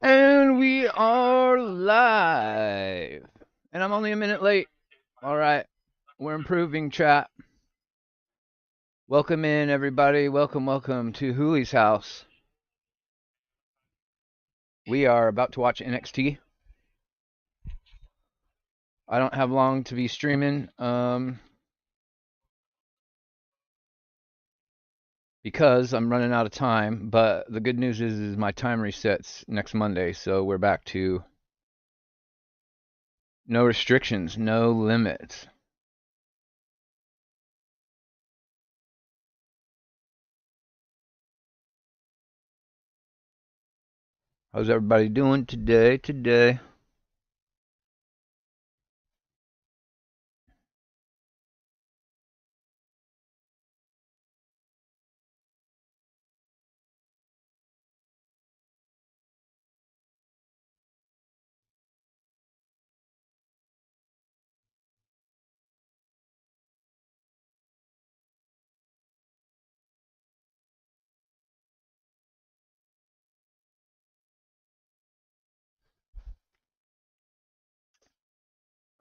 And we are live. And I'm only a minute late. All right. We're improving, chat. Welcome in, everybody. Welcome to Hoolie's house. We are about to watch NXT. I don't have long to be streaming because I'm running out of time. But the good news is my time resets next Monday. So we're back to no restrictions, no limits. How's everybody doing today?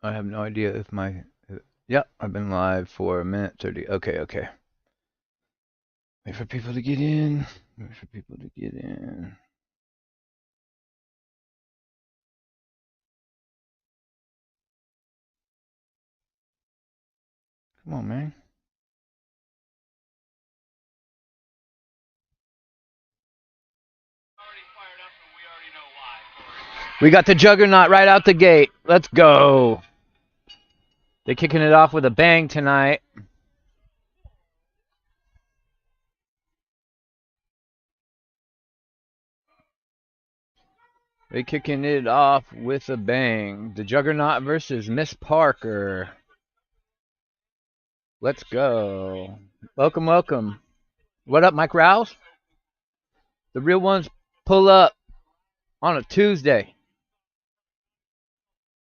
I have no idea if my... Yep, I've been live for a minute 30. Okay. Wait for people to get in. Come on, man. We got the Juggernaut right out the gate. Let's go. They're kicking it off with a bang tonight. They're kicking it off with a bang. The Juggernaut versus Miss Parker. Let's go. Welcome. What up, Mike Rouse? The real ones pull up on a Tuesday.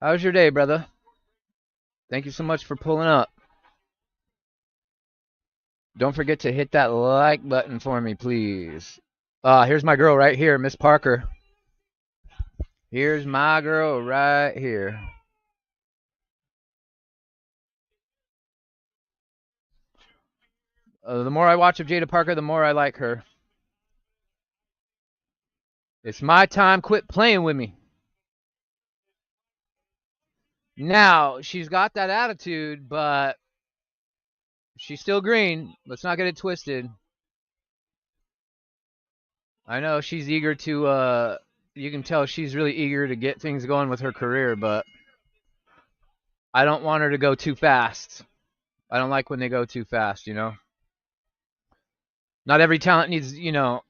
How's your day, brother? Thank you so much for pulling up. Don't forget to hit that like button for me, please. Here's my girl right here, Miss Parker. Here's my girl right here. The more I watch of Jaida Parker, the more I like her. It's my time. Quit playing with me. Now, she's got that attitude, but she's still green. Let's not get it twisted. I know she's eager to, you can tell she's really eager to get things going with her career, but I don't want her to go too fast. I don't like when they go too fast, you know? Not every talent needs, you know,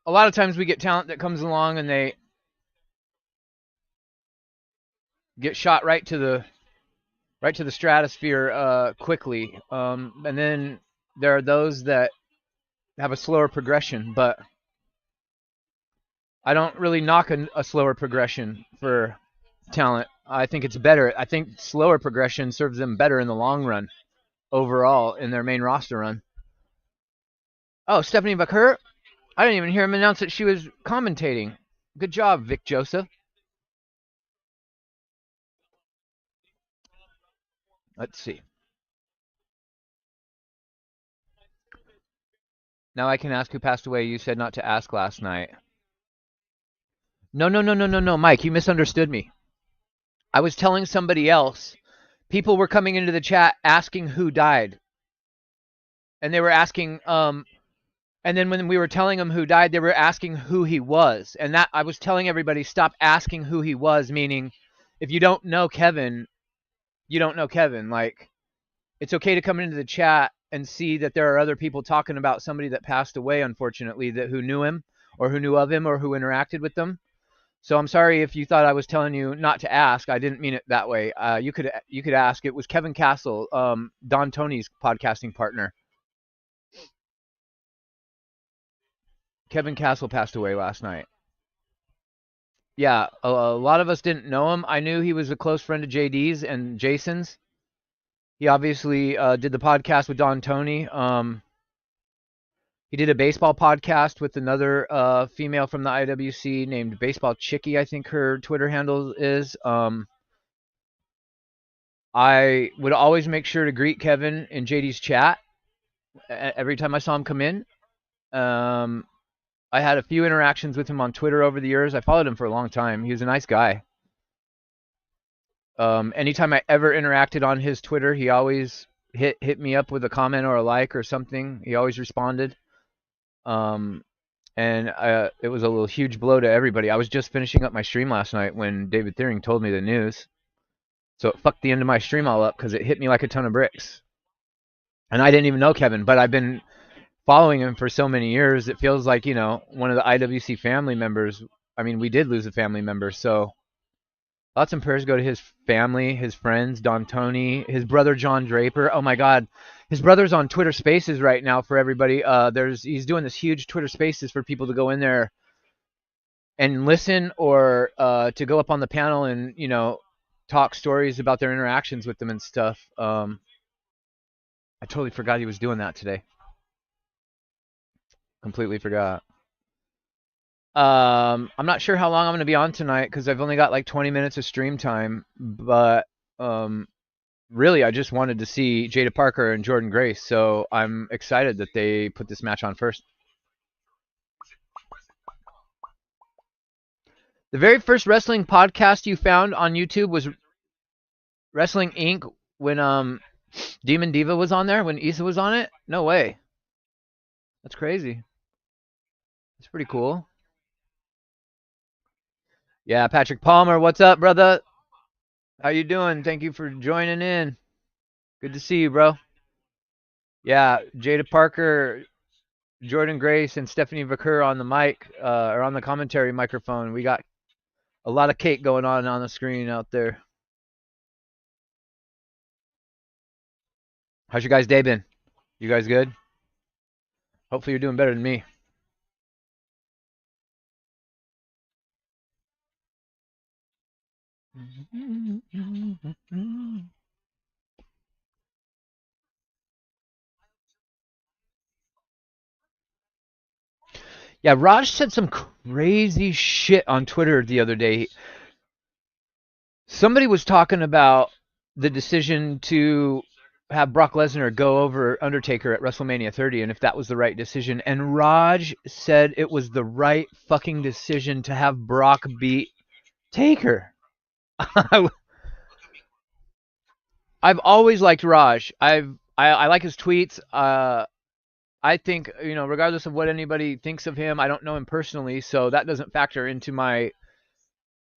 a lot of times we get talent that comes along and they get shot right to the stratosphere quickly. And then there are those that have a slower progression, but I don't really knock a slower progression for talent. I think it's better. I think slower progression serves them better in the long run overall in their main roster run. Oh, Stephanie McCur? I didn't even hear him announce that she was commentating. Good job, Vic Joseph. Let's see. Now I can ask who passed away. You said not to ask last night. No, Mike, you misunderstood me. I was telling somebody else. People were coming into the chat asking who died. And they were asking, and then when we were telling them who died, they were asking who he was. And that I was telling everybody, stop asking who he was, meaning if you don't know Kevin, you don't know Kevin. Like, it's okay to come into the chat and see that there are other people talking about somebody that passed away, unfortunately, that who knew him or who knew of him or who interacted with them. So I'm sorry if you thought I was telling you not to ask. I didn't mean it that way. You could ask. It was Kevin Castle, Don Tony's podcasting partner. Kevin Castle passed away last night. Yeah, a lot of us didn't know him. I knew he was a close friend of JD's and Jason's. He obviously did the podcast with Don Tony. He did a baseball podcast with another female from the IWC named Baseball Chickie, I think her Twitter handle is. I would always make sure to greet Kevin in JD's chat every time I saw him come in. I had a few interactions with him on Twitter over the years. I followed him for a long time. He was a nice guy. Anytime I ever interacted on his Twitter, he always hit me up with a comment or a like or something. He always responded. And it was a little huge blow to everybody. I was just finishing up my stream last night when David Thiering told me the news. So it fucked the end of my stream all up because it hit me like a ton of bricks. And I didn't even know Kevin, but I've been following him for so many years. It feels like, you know, one of the IWC family members. I mean, we did lose a family member, so lots of prayers go to his family, his friends, Don Tony, his brother John Draper. Oh my God, his brother's on Twitter Spaces right now for everybody. He's doing this huge Twitter Spaces for people to go in there and listen, or to go up on the panel and, you know, talk stories about their interactions with them and stuff. I totally forgot he was doing that today. Completely forgot. I'm not sure how long I'm going to be on tonight because I've only got like 20 minutes of stream time. But really, I just wanted to see Jaida Parker and Jordynne Grace, so I'm excited that they put this match on first. The very first wrestling podcast you found on YouTube was Wrestling Inc. when Demon Diva was on there, when Issa was on it? No way. That's crazy. That's pretty cool. Yeah, Patrick Palmer, what's up, brother? How you doing? Thank you for joining in. Good to see you, bro. Yeah, Jaida Parker, Jordynne Grace, and Stephanie Vaquer on the mic, or on the commentary microphone. We got a lot of cake going on the screen out there. How's your guys' day been? You guys good? Hopefully you're doing better than me. Yeah, Raj said some crazy shit on Twitter the other day. Somebody was talking about the decision to have Brock Lesnar go over Undertaker at WrestleMania 30 and if that was the right decision. And Raj said it was the right fucking decision to have Brock beat Taker. I've always liked Raj. I like his tweets. I think, you know, regardless of what anybody thinks of him, I don't know him personally, so that doesn't factor into my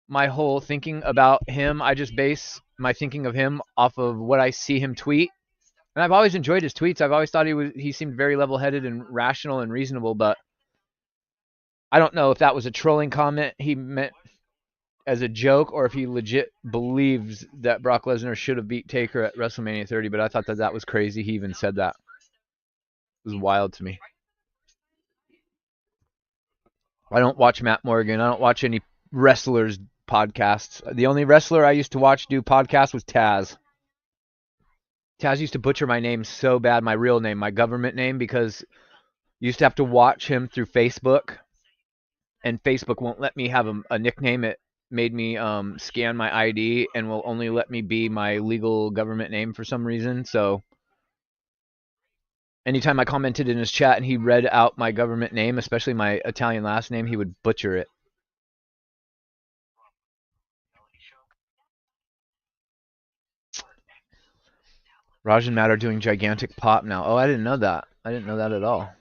whole thinking about him. I just base my thinking of him off of what I see him tweet. And I've always enjoyed his tweets. I've always thought he seemed very level-headed and rational and reasonable, but I don't know if that was a trolling comment he meant as a joke or if he legit believes that Brock Lesnar should have beat Taker at WrestleMania 30, but I thought that was crazy he even said that. It was wild to me. I don't watch Matt Morgan. I don't watch any wrestlers' podcasts. The only wrestler I used to watch do podcasts was Taz. Taz used to butcher my name so bad, my real name, my government name, because you used to have to watch him through Facebook, and Facebook won't let me have a nickname. It made me scan my ID and will only let me be my legal government name for some reason. So anytime I commented in his chat and he read out my government name, especially my Italian last name, he would butcher it. Raj and Matt are doing gigantic pop now. Oh, I didn't know that. I didn't know that at all.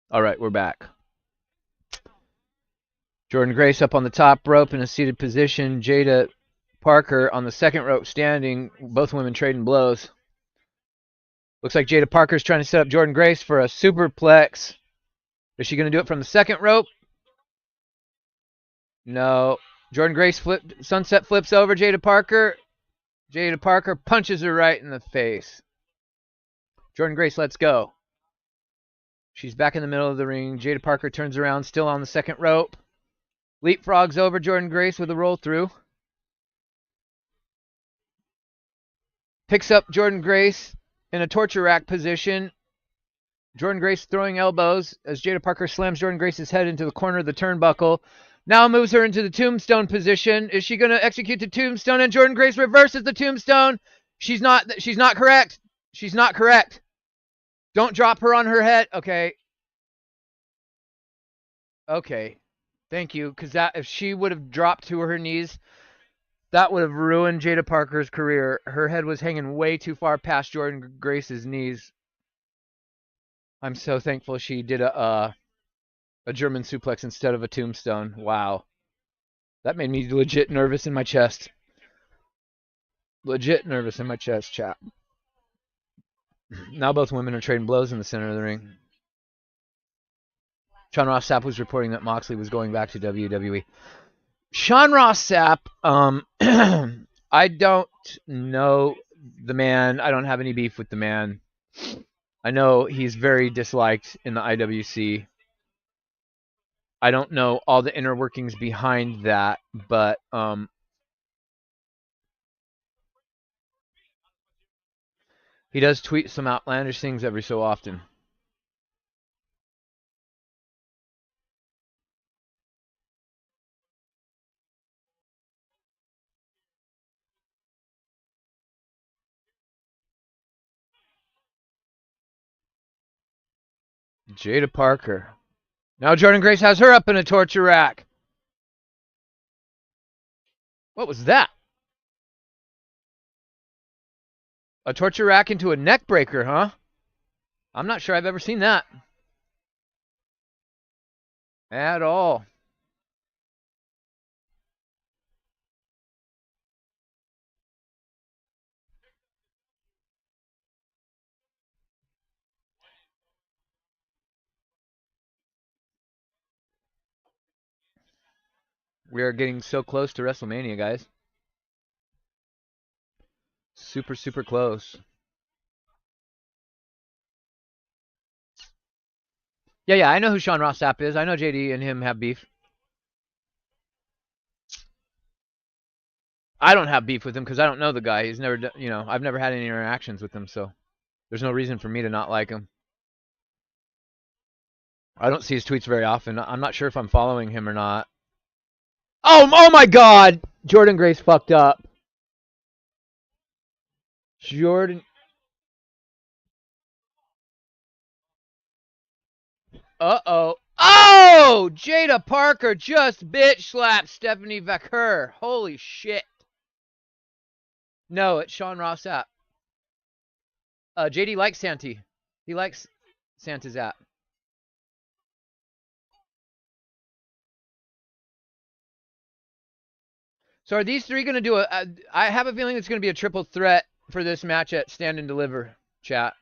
All right, we're back. Jordynne Grace up on the top rope in a seated position. Jaida Parker on the second rope standing. Both women trading blows. Looks like Jaida Parker's trying to set up Jordynne Grace for a superplex. Is she going to do it from the second rope? No. Jordynne Grace sunset flips over Jaida Parker. Jaida Parker punches her right in the face. Jordynne Grace lets go. She's back in the middle of the ring. Jaida Parker turns around, still on the second rope. Leapfrogs over Jordynne Grace with a roll through. Picks up Jordynne Grace in a torture rack position. Jordynne Grace throwing elbows as Jaida Parker slams Jordynne Grace's head into the corner of the turnbuckle. Now moves her into the tombstone position. Is she going to execute the tombstone? And Jordynne Grace reverses the tombstone. She's not correct. She's not correct. Don't drop her on her head. Okay. Okay. Thank you. Because if she would have dropped to her knees, that would have ruined Jaida Parker's career. Her head was hanging way too far past Jordynne Grace's knees. I'm so thankful she did a German suplex instead of a tombstone. Wow. That made me legit nervous in my chest. Legit nervous in my chest, chat. Now both women are trading blows in the center of the ring. Sean Ross Sapp was reporting that Moxley was going back to WWE. Sean Ross Sapp, I don't know the man. I don't have any beef with the man. I know he's very disliked in the IWC. I don't know all the inner workings behind that, but he does tweet some outlandish things every so often. Jaida Parker. Now Jordynne Grace has her up in a torture rack. What was that? A torture rack into a neck breaker, huh? I'm not sure I've ever seen that. At all. We are getting so close to WrestleMania, guys. Super, super close. Yeah, I know who Sean Ross Sapp is. I know JD and him have beef. I don't have beef with him because I don't know the guy. He's never, I've never had any interactions with him, so there's no reason for me to not like him. I don't see his tweets very often. I'm not sure if I'm following him or not. Oh my God! Jordynne Grace fucked up. Jordynne. Uh-oh. Oh! Jaida Parker just bitch slapped Stephanie Vaquer. Holy shit. No, it's Sean Ross Sapp. JD likes Santi. He likes Santa's app. So are these three going to do I have a feeling it's going to be a triple threat for this match at Stand and Deliver, chat.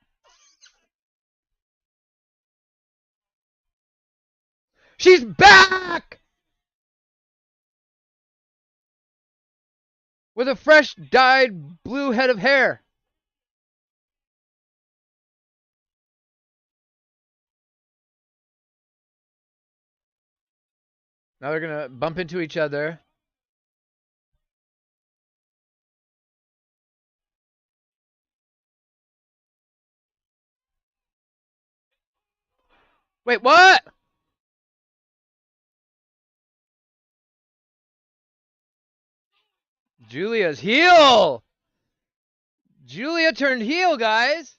She's back! With a fresh dyed blue head of hair. Now they're going to bump into each other. Wait, what? Julia's heel. Julia turned heel, guys.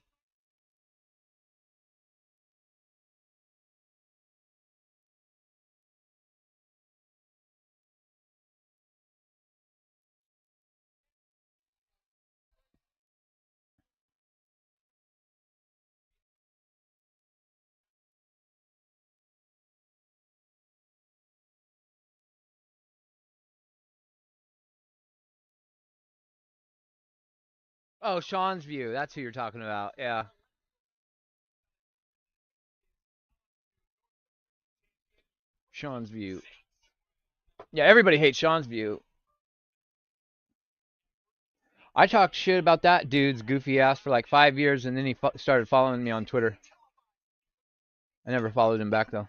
Oh, Sean's View. That's who you're talking about. Yeah. Sean's View. Yeah, everybody hates Sean's View. I talked shit about that dude's goofy ass for like 5 years, and then he started following me on Twitter. I never followed him back, though.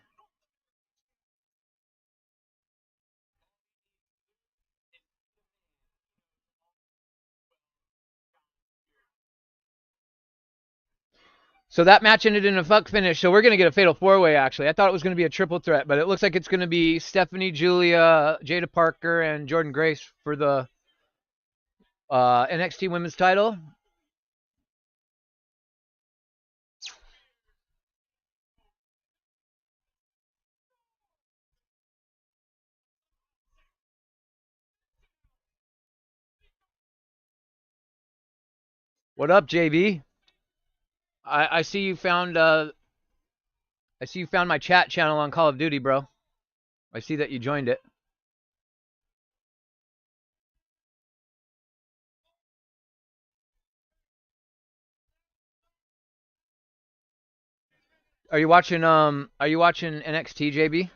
So that match ended in a fuck finish. So we're going to get a fatal four-way, actually. I thought it was going to be a triple threat, but it looks like it's going to be Stephanie, Julia, Jaida Parker, and Jordynne Grace for the NXT Women's title. What up, JB? I see you found my chat channel on Call of Duty, bro. I see that you joined it. Are you watching NXT, JB?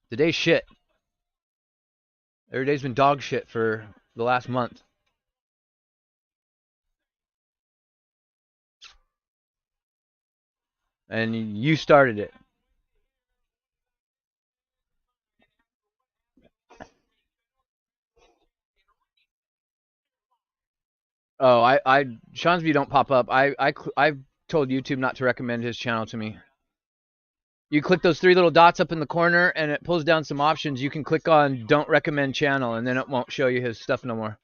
The day's shit. Every day's been dog shit for the last month. And you started it. Oh, Sean's view don't pop up. I've told YouTube not to recommend his channel to me. You click those three little dots up in the corner, and it pulls down some options. You can click on "Don't recommend channel," and then it won't show you his stuff no more.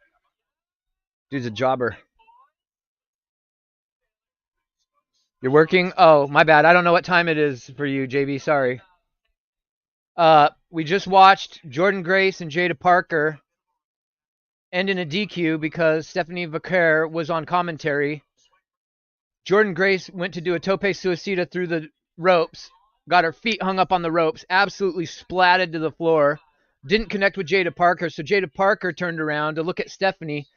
Dude's a jobber. You're working? Oh, my bad. I don't know what time it is for you, JB. Sorry. We just watched Jordynne Grace and Jaida Parker end in a DQ because Stephanie Vaquer was on commentary. Jordynne Grace went to do a tope suicida through the ropes, got her feet hung up on the ropes, absolutely splatted to the floor, didn't connect with Jaida Parker, so Jaida Parker turned around to look at Stephanie.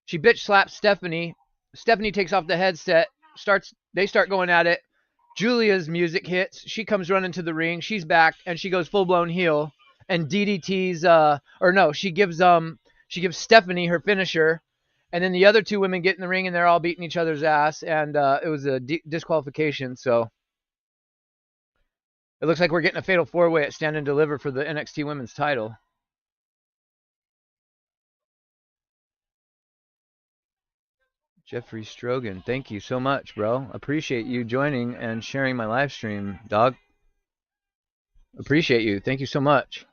She bitch slaps Stephanie. Stephanie takes off the headset, they start going at it. Julia's music hits. She comes running to the ring. She's back, and she goes full-blown heel. And DDT's, she gives Stephanie her finisher. And then the other two women get in the ring, and they're all beating each other's ass. And it was a disqualification, so it looks like we're getting a fatal four-way at Stand and Deliver for the NXT Women's title. Jeffrey Strogan, thank you so much, bro. Appreciate you joining and sharing my live stream, dog. Appreciate you. Thank you so much.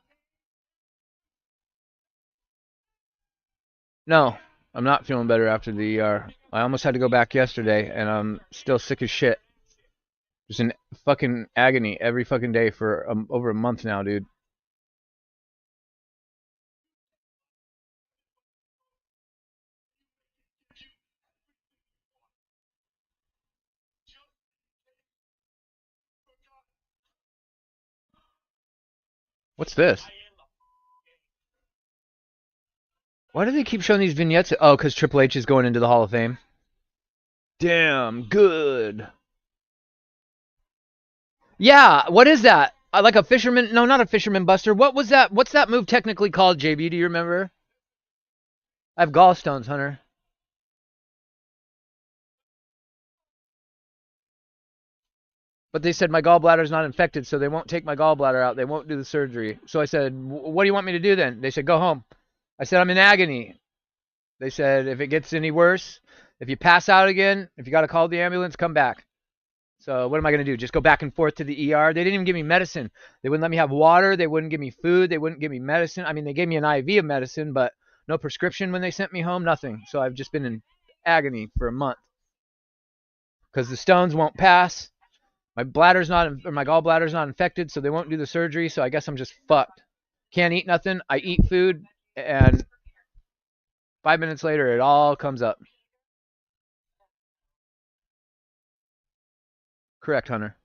No, I'm not feeling better after the ER. I almost had to go back yesterday, and I'm still sick as shit. Just in fucking agony every fucking day for over a month now, dude. What's this? Why do they keep showing these vignettes? Oh, because Triple H is going into the Hall of Fame. Damn good. Yeah, what is that? Like a fisherman? No, not a fisherman buster. What was that? What's that move technically called, JB? Do you remember? I have gallstones, Hunter. But they said my gallbladder's not infected, so they won't take my gallbladder out. They won't do the surgery. So I said, what do you want me to do then? They said, go home. I said, I'm in agony. They said, if it gets any worse, if you pass out again, if you got to call the ambulance, come back. So what am I going to do? Just go back and forth to the ER? They didn't even give me medicine. They wouldn't let me have water. They wouldn't give me food. They wouldn't give me medicine. I mean, they gave me an IV of medicine, but no prescription when they sent me home, nothing. So I've just been in agony for a month because the stones won't pass. My gallbladder's not infected, so they won't do the surgery. So I guess I'm just fucked. Can't eat nothing. I eat food, and 5 minutes later, it all comes up. Correct, Hunter.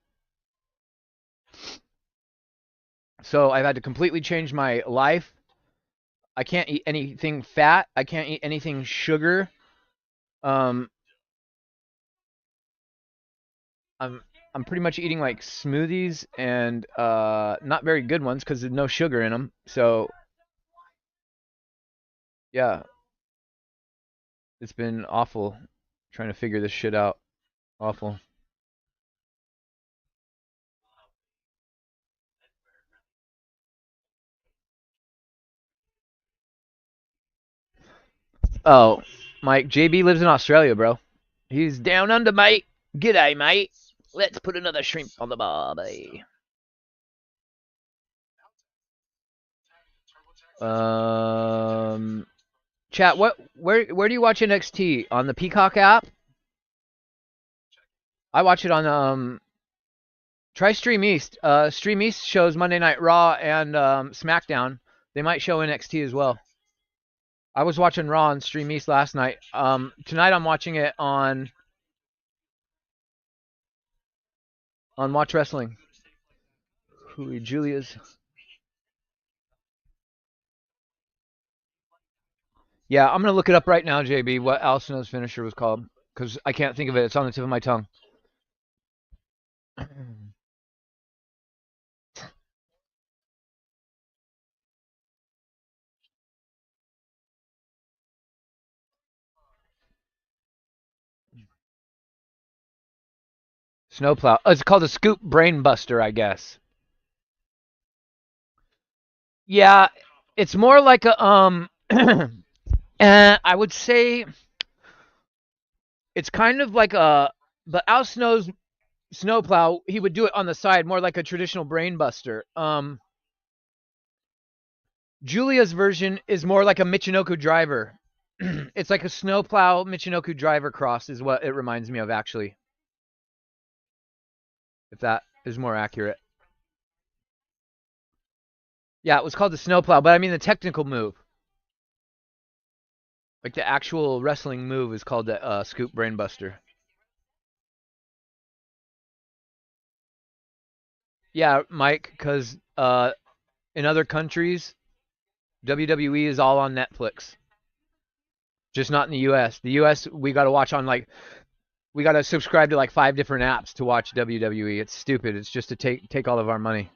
So I've had to completely change my life. I can't eat anything fat. I can't eat anything sugar. I'm I'm pretty much eating like smoothies and not very good ones because there's no sugar in them. So yeah, it's been awful trying to figure this shit out. Awful. Oh, Mike. JB lives in Australia, bro. He's down under, mate. G'day, mate. Let's put another shrimp on the barbie. Chat. Where do you watch NXT? On the Peacock app? I watch it on Try Stream East. Stream East shows Monday Night Raw and SmackDown. They might show NXT as well. I was watching Raw on Stream East last night. Tonight I'm watching it on Watch Wrestling. Julia's. Yeah, I'm gonna look it up right now, JB. What Al Snow's finisher was called, because I can't think of it. It's on the tip of my tongue. Snowplow. Oh, it's called a scoop brain buster, I guess. Yeah, it's more like a I would say it's kind of like a. But Al Snow's Snowplow, he would do it on the side, more like a traditional brain buster. Julia's version is more like a Michinoku driver. It's like a Snowplow Michinoku driver cross is what it reminds me of, actually. If that is more accurate. Yeah, it was called the Snowplow, but I mean the technical move. Like the actual wrestling move is called the Scoop Brainbuster. Yeah, Mike, because in other countries, WWE is all on Netflix. Just not in the U.S. The U.S. we got to watch on we got to subscribe to like 5 different apps to watch WWE. It's stupid. It's just to take all of our money.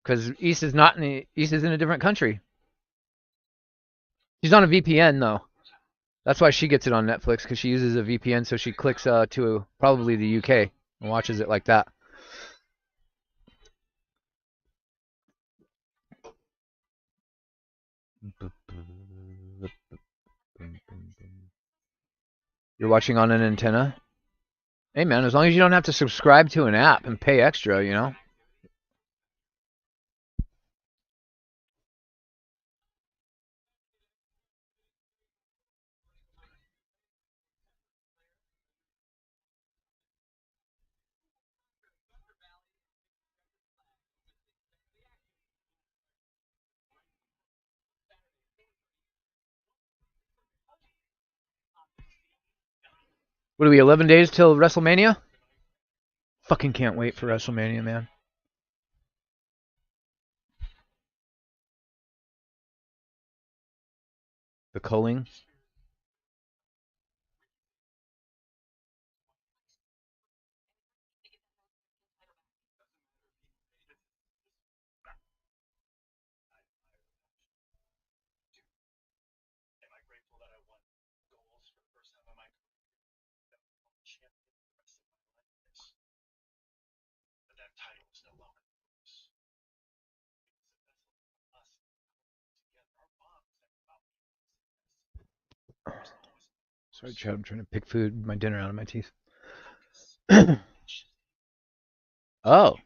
Because East is in a different country. She's on a VPN though. That's why she gets it on Netflix, because she uses a VPN, so she clicks to probably the UK and watches it like that. You're watching on an antenna? Hey man, as long as you don't have to subscribe to an app and pay extra, you know? What are we, 11 days till WrestleMania? Fucking can't wait for WrestleMania, man. The culling. Sorry, Chad, I'm trying to pick my dinner out of my teeth. Oh.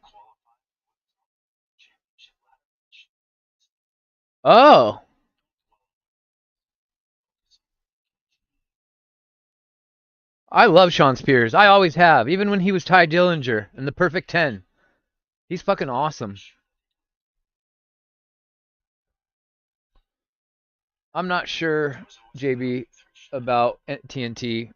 Oh. I love Sean Spears. I always have, even when he was Ty Dillinger in the Perfect 10. He's fucking awesome. I'm not sure, JB, about TNT.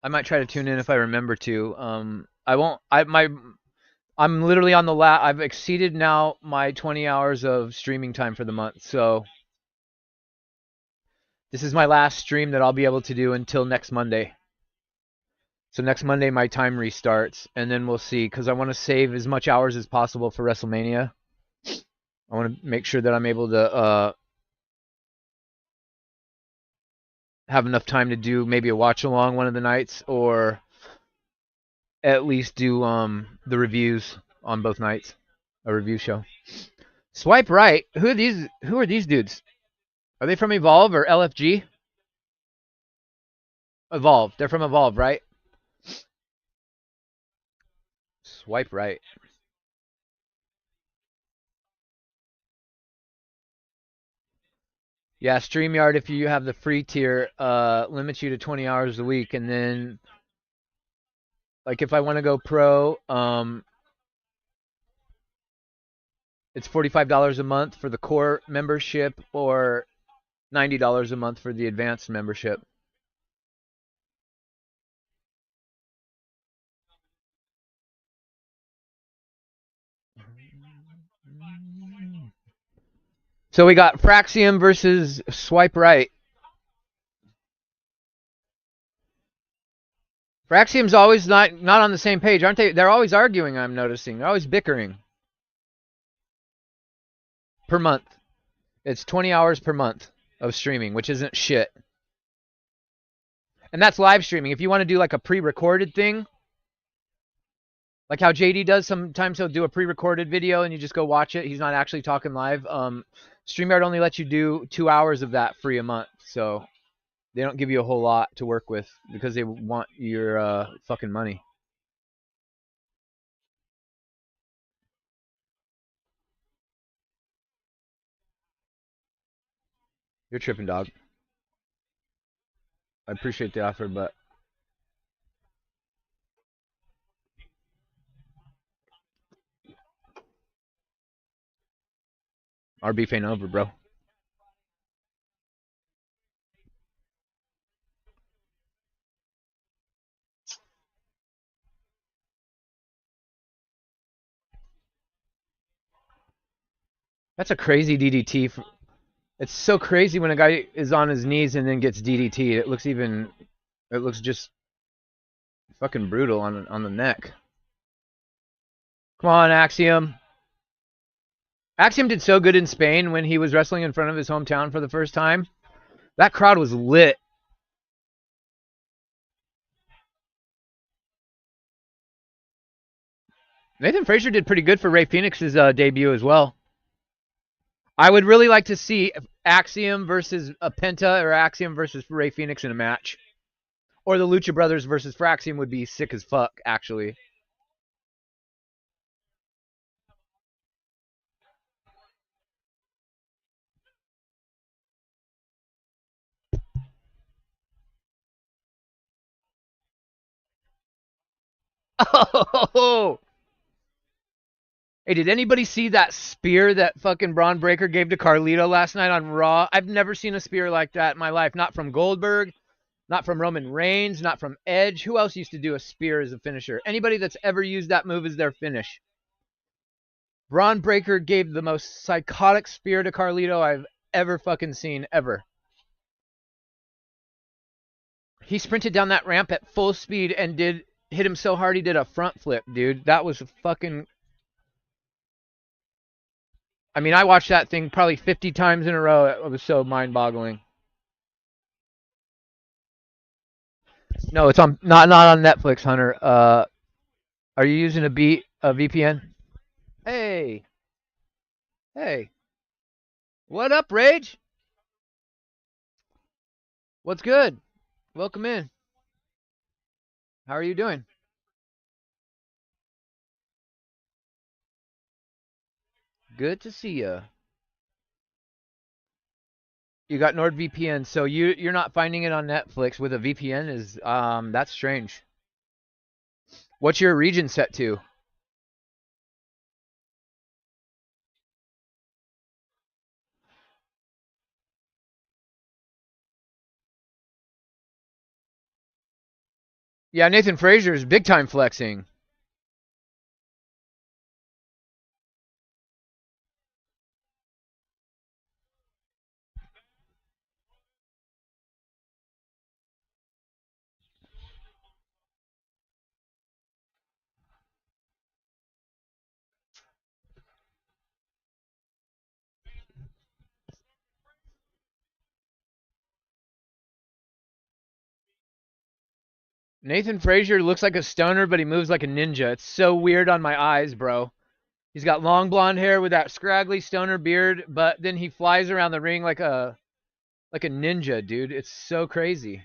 I might try to tune in if I remember to. I won't. I'm literally on the I've exceeded now my 20 hours of streaming time for the month. So this is my last stream that I'll be able to do until next Monday. So next Monday my time restarts, and then we'll see, because I want to save as much hours as possible for WrestleMania. I want to make sure that I'm able to have enough time to do maybe a watch along one of the nights, or at least do the reviews on both nights, a review show. Swipe right. Who are these? Who are these dudes? Are they from Evolve or LFG? Evolve. They're from Evolve, right? Swipe right. Yeah, StreamYard, if you have the free tier, limits you to 20 hours a week, and then like if I want to go pro, it's $45 a month for the core membership or $90 a month for the advanced membership. So we got Fraxium versus Swipe Right. Fraxium's always not on the same page, aren't they? They're always arguing, I'm noticing. They're always bickering. Per month. It's 20 hours per month of streaming, which isn't shit. And that's live streaming. If you want to do like a pre-recorded thing, like how JD does, sometimes he'll do a pre-recorded video and you just go watch it. He's not actually talking live. StreamYard only lets you do 2 hours of that free a month. So they don't give you a whole lot to work with because they want your fucking money. You're tripping, dog. I appreciate the offer, but our beef ain't over, bro. That's a crazy DDT. It's so crazy when a guy is on his knees and then gets DDT. It looks just fucking brutal on the neck. Come on, Axiom. Axiom did so good in Spain when he was wrestling in front of his hometown for the first time. That crowd was lit. Nathan Frazier did pretty good for Ray Phoenix's debut as well. I would really like to see Axiom versus a Penta or Axiom versus Ray Phoenix in a match. Or the Lucha Brothers versus Fraxium would be sick as fuck, actually. Oh! Hey, did anybody see that spear that fucking Braun Breaker gave to Carlito last night on Raw? I've never seen a spear like that in my life. Not from Goldberg, not from Roman Reigns, not from Edge. Who else used to do a spear as a finisher? Anybody that's ever used that move as their finish. Braun Breaker gave the most psychotic spear to Carlito I've ever fucking seen, ever. He sprinted down that ramp at full speed and hit him so hard he did a front flip, dude. That was fucking... I mean, I watched that thing probably 50 times in a row. It was so mind-boggling. No, it's on not on Netflix, Hunter. Are you using a VPN? Hey, hey, what up, Rage? What's good? Welcome in. How are you doing? Good to see you. You got NordVPN, so you're not finding it on Netflix with a VPN is that's strange. What's your region set to? Yeah, Nathan Frazier is big time flexing. Nathan Frazier looks like a stoner, but he moves like a ninja. It's so weird on my eyes, bro. He's got long blonde hair with that scraggly stoner beard, but then he flies around the ring like a ninja, dude. It's so crazy.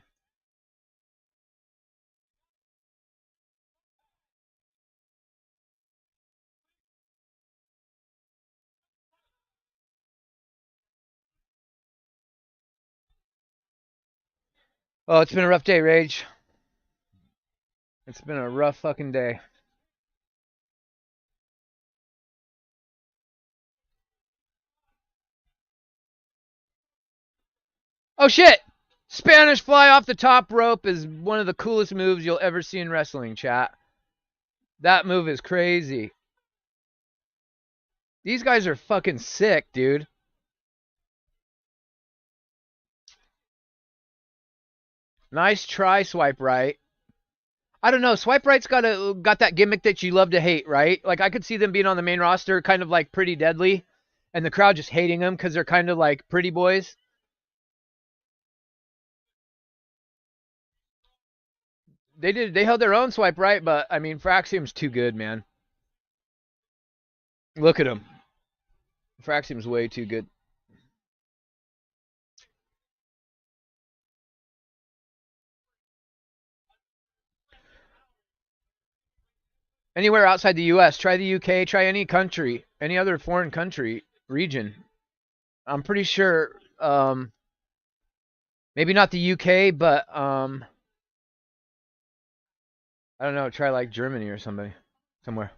Oh, it's been a rough day, Rage. It's been a rough fucking day. Oh shit! Spanish fly off the top rope is one of the coolest moves you'll ever see in wrestling, chat. That move is crazy. These guys are fucking sick, dude. Nice try, Swipe Right. I don't know. Swipe Right's got that gimmick that you love to hate, right? Like I could see them being on the main roster, kind of like Pretty Deadly, and the crowd just hating them because they're kind of like pretty boys. They held their own, Swipe Right, but I mean Fraxium's too good, man. Look at him. Fraxium's way too good. Anywhere outside the US, try the UK, try any country, any other foreign country, region. I'm pretty sure maybe not the UK, but I don't know, try like Germany or somebody somewhere.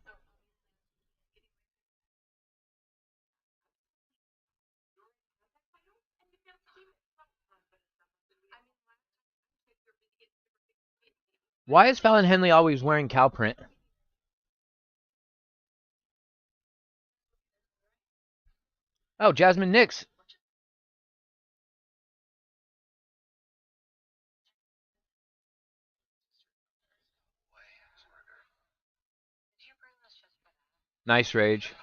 Why is Fallon Henley always wearing cow print? Oh, Jasmine Nix. Nice, Rage.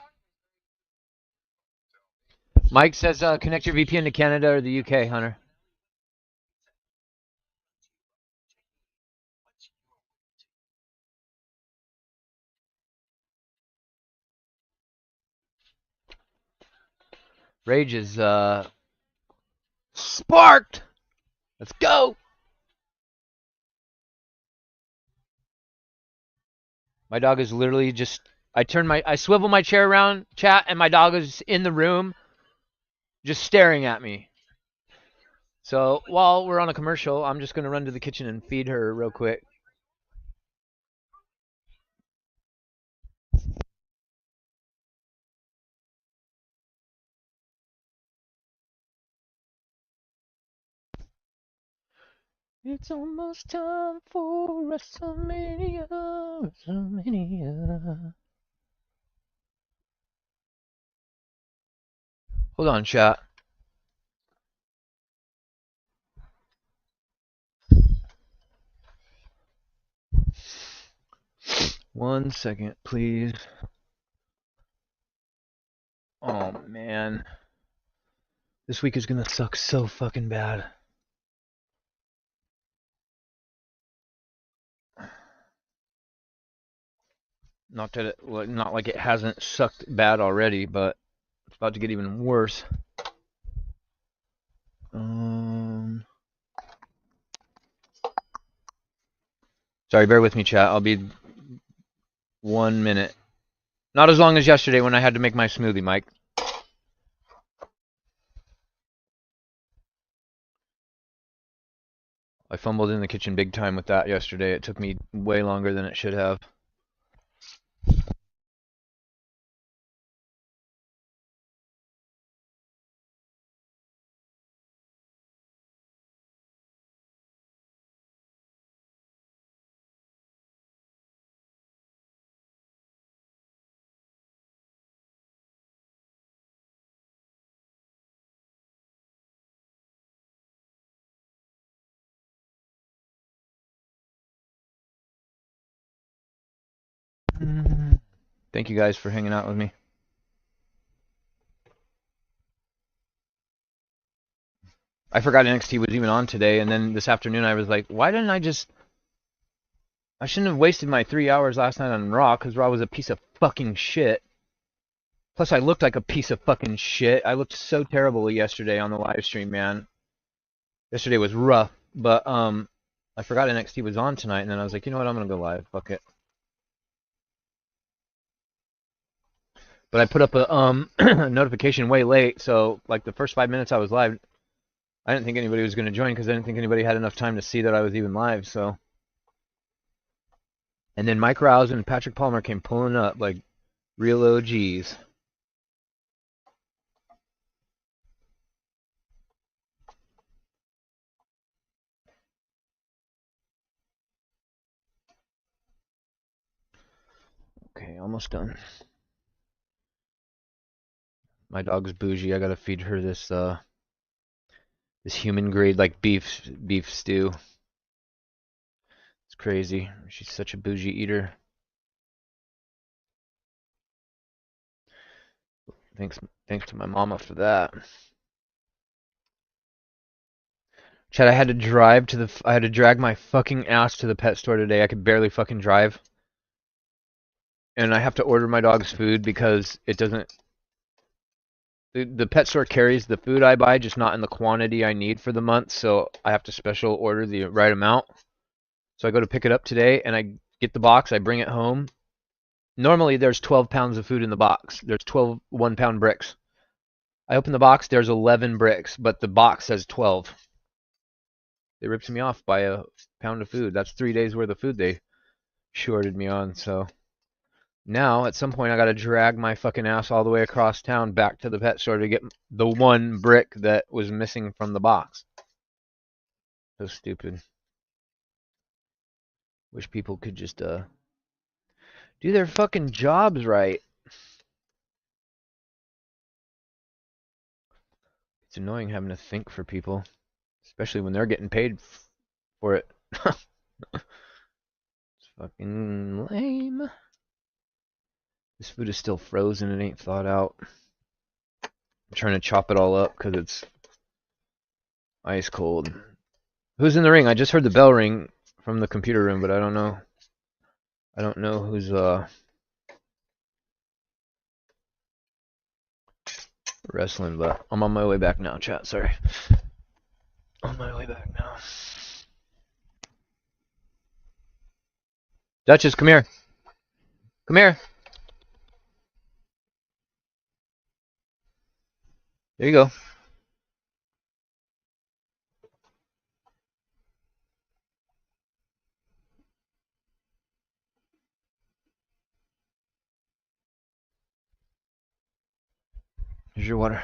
Mike says connect your VPN to Canada or the UK, Hunter. Rage is sparked. Let's go. My dog is literally just I swivel my chair around, chat, and my dog is in the room just staring at me. So while we're on a commercial, I'm just gonna run to the kitchen and feed her real quick. It's almost time for WrestleMania. WrestleMania. Hold on, chat. One second, please. Oh, man. This week is gonna suck so fucking bad. Not like it hasn't sucked bad already, but it's about to get even worse. Sorry, bear with me, chat. I'll be 1 minute. Not as long as yesterday when I had to make my smoothie, Mike. I fumbled in the kitchen big time with that yesterday. It took me way longer than it should have. Thank you guys for hanging out with me. I forgot NXT was even on today, and then this afternoon I was like, why didn't I just I shouldn't have wasted my 3 hours last night on Raw, because Raw was a piece of fucking shit. Plus, I looked like a piece of fucking shit. I looked so terrible yesterday on the live stream, man. Yesterday was rough, but I forgot NXT was on tonight, and then I was like, you know what, I'm gonna go live. Fuck it. But I put up a notification way late, so like the first 5 minutes I was live, I didn't think anybody was gonna join because I didn't think anybody had enough time to see that I was even live. So, and then Mike Rouse and Patrick Palmer came pulling up like real OGs. Okay, almost done. My dog's bougie. I gotta feed her this this human grade like beef stew. It's crazy. She's such a bougie eater. Thanks to my mama for that. Chad, I had to drag my fucking ass to the pet store today. I could barely fucking drive. And I have to order my dog's food because it doesn't. The pet store carries the food I buy, just not in the quantity I need for the month, so I have to special order the right amount. So I go to pick it up today, and I get the box, I bring it home. Normally, there's 12 pounds of food in the box. There's 12 1-pound bricks. I open the box, there's 11 bricks, but the box says 12. They ripped me off by a pound of food. That's 3 days worth of food they shorted me on, so... Now, at some point, I gotta drag my fucking ass all the way across town back to the pet store to get the one brick that was missing from the box. So stupid. Wish people could just, do their fucking jobs right. It's annoying having to think for people, especially when they're getting paid for it. It's fucking lame. This food is still frozen. It ain't thawed out. I'm trying to chop it all up because it's ice cold. Who's in the ring? I just heard the bell ring from the computer room, but I don't know. I don't know who's wrestling, but I'm on my way back now, chat. Sorry. On my way back now. Duchess, come here. Come here. There you go. Here's your water.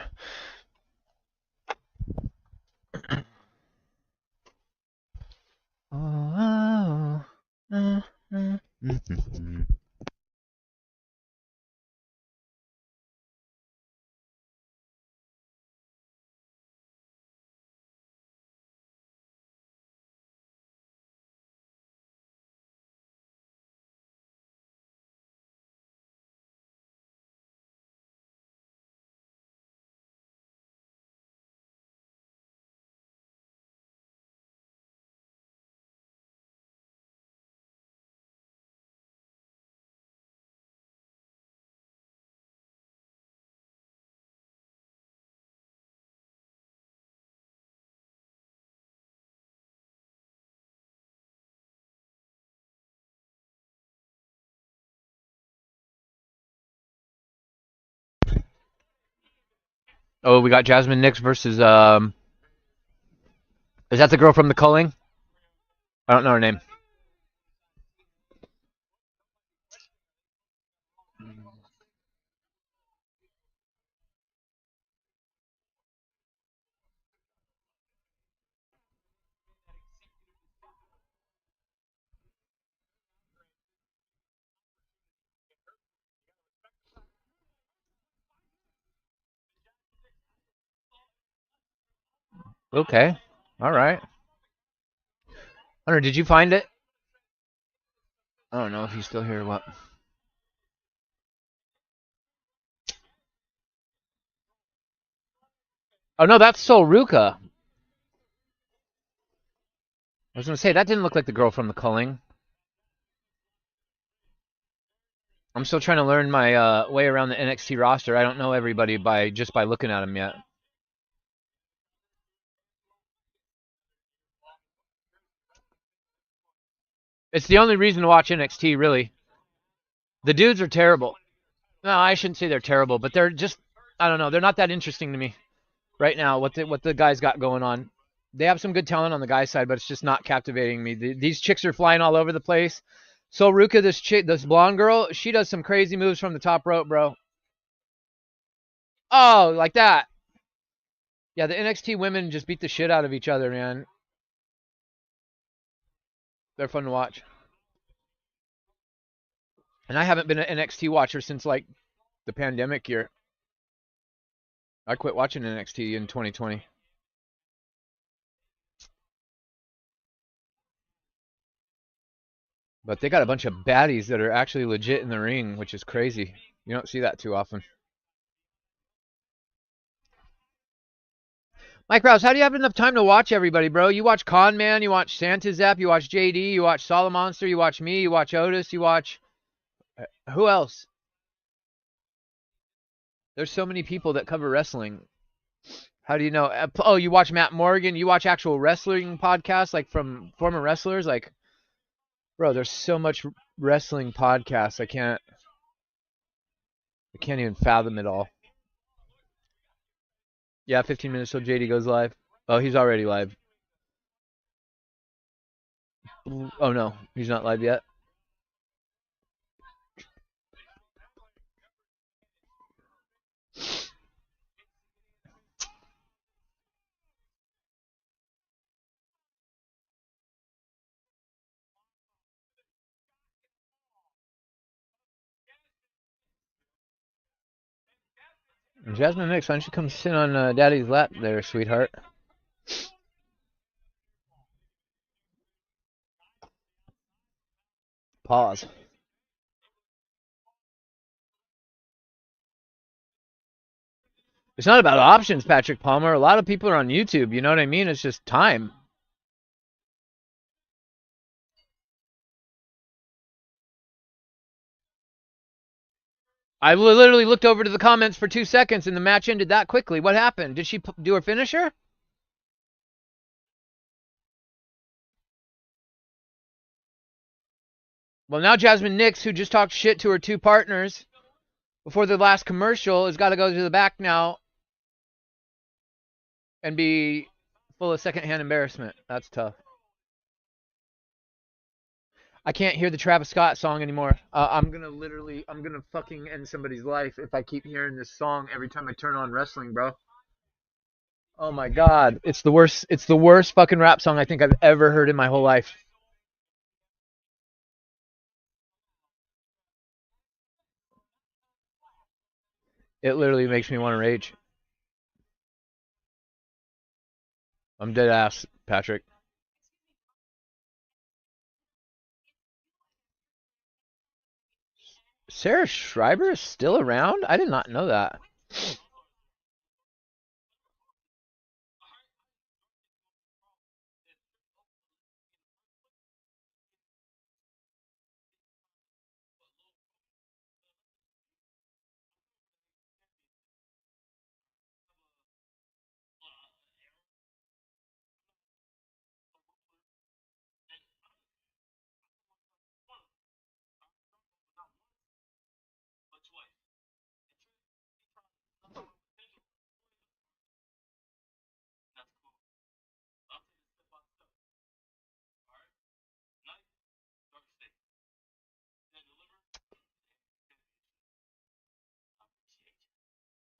Oh, we got Jasmine Nix versus is that the girl from the culling? I don't know her name. Okay. All right. Hunter, did you find it? I don't know if he's still here or what. Oh no, that's Solruka. I was gonna say that didn't look like the girl from the culling. I'm still trying to learn my way around the NXT roster. I don't know everybody just by looking at them yet. It's the only reason to watch NXT, really. The dudes are terrible. No, I shouldn't say they're terrible, but they're just, I don't know. They're not that interesting to me right now. What the guys got going on. They have some good talent on the guy side, but it's just not captivating me. These chicks are flying all over the place. So Ruka, this blonde girl, she does some crazy moves from the top rope, bro. Oh, like that. Yeah, the NXT women just beat the shit out of each other, man. They're fun to watch. And I haven't been an NXT watcher since like the pandemic year. I quit watching NXT in 2020. But they got a bunch of baddies that are actually legit in the ring, which is crazy. You don't see that too often. Mike Rouse, how do you have enough time to watch everybody, bro? You watch Con Man, you watch Santa Zap, you watch JD, you watch Solomonster, you watch me, you watch Otis, you watch who else? There's so many people that cover wrestling. How do you know? Oh, you watch Matt Morgan, you watch actual wrestling podcasts like from former wrestlers, like bro, there's so much wrestling podcasts. I can't even fathom it all. Yeah, 15 minutes till JD goes live. Oh, he's already live. Oh no, he's not live yet. Jasmine Mix, why don't you come sit on Daddy's lap there, sweetheart? Pause. It's not about options, Patrick Palmer. A lot of people are on YouTube. You know what I mean? It's just time. I literally looked over to the comments for 2 seconds and the match ended that quickly. What happened? Did she do her finisher? Well, now Jasmine Nix, who just talked shit to her two partners before the last commercial, has got to go to the back now and be full of secondhand embarrassment. That's tough. I can't hear the Travis Scott song anymore. I'm gonna fucking end somebody's life if I keep hearing this song every time I turn on wrestling, bro. Oh my god, it's the worst. It's the worst fucking rap song I think I've ever heard in my whole life. It literally makes me want to rage. I'm dead ass, Patrick. Sarah Schreiber is still around? I did not know that.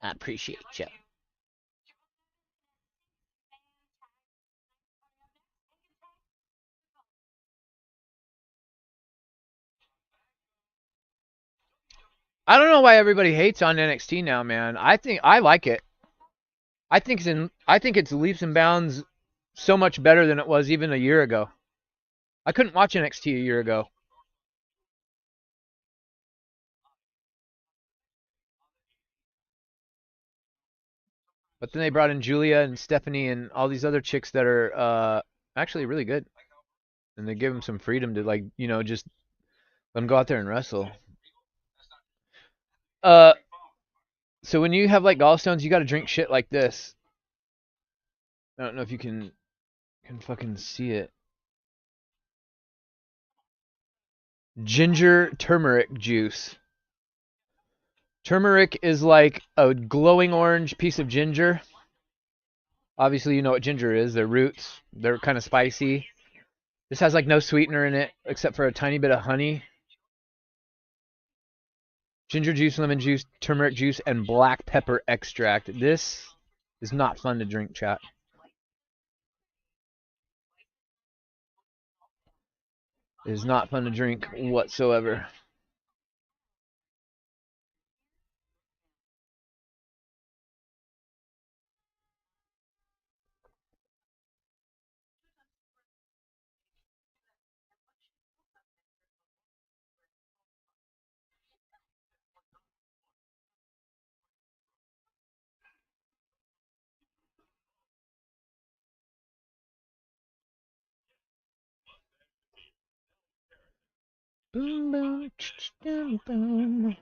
I appreciate you. I don't know why everybody hates on NXT now, man. I think I like it. I think it's leaps and bounds so much better than it was even a year ago. I couldn't watch NXT a year ago. But then they brought in Julia and Stephanie and all these other chicks that are actually really good. And they give them some freedom to, like, just let them go out there and wrestle. So when you have like gallstones, you got to drink shit like this. I don't know if you can fucking see it. Ginger turmeric juice. Turmeric is like a glowing orange piece of ginger. Obviously, you know what ginger is. They're roots. They're kind of spicy. This has like no sweetener in it except for a tiny bit of honey. Ginger juice, lemon juice, turmeric juice, and black pepper extract. This is not fun to drink, chat. It is not fun to drink whatsoever. Boom, boom, boom, boom.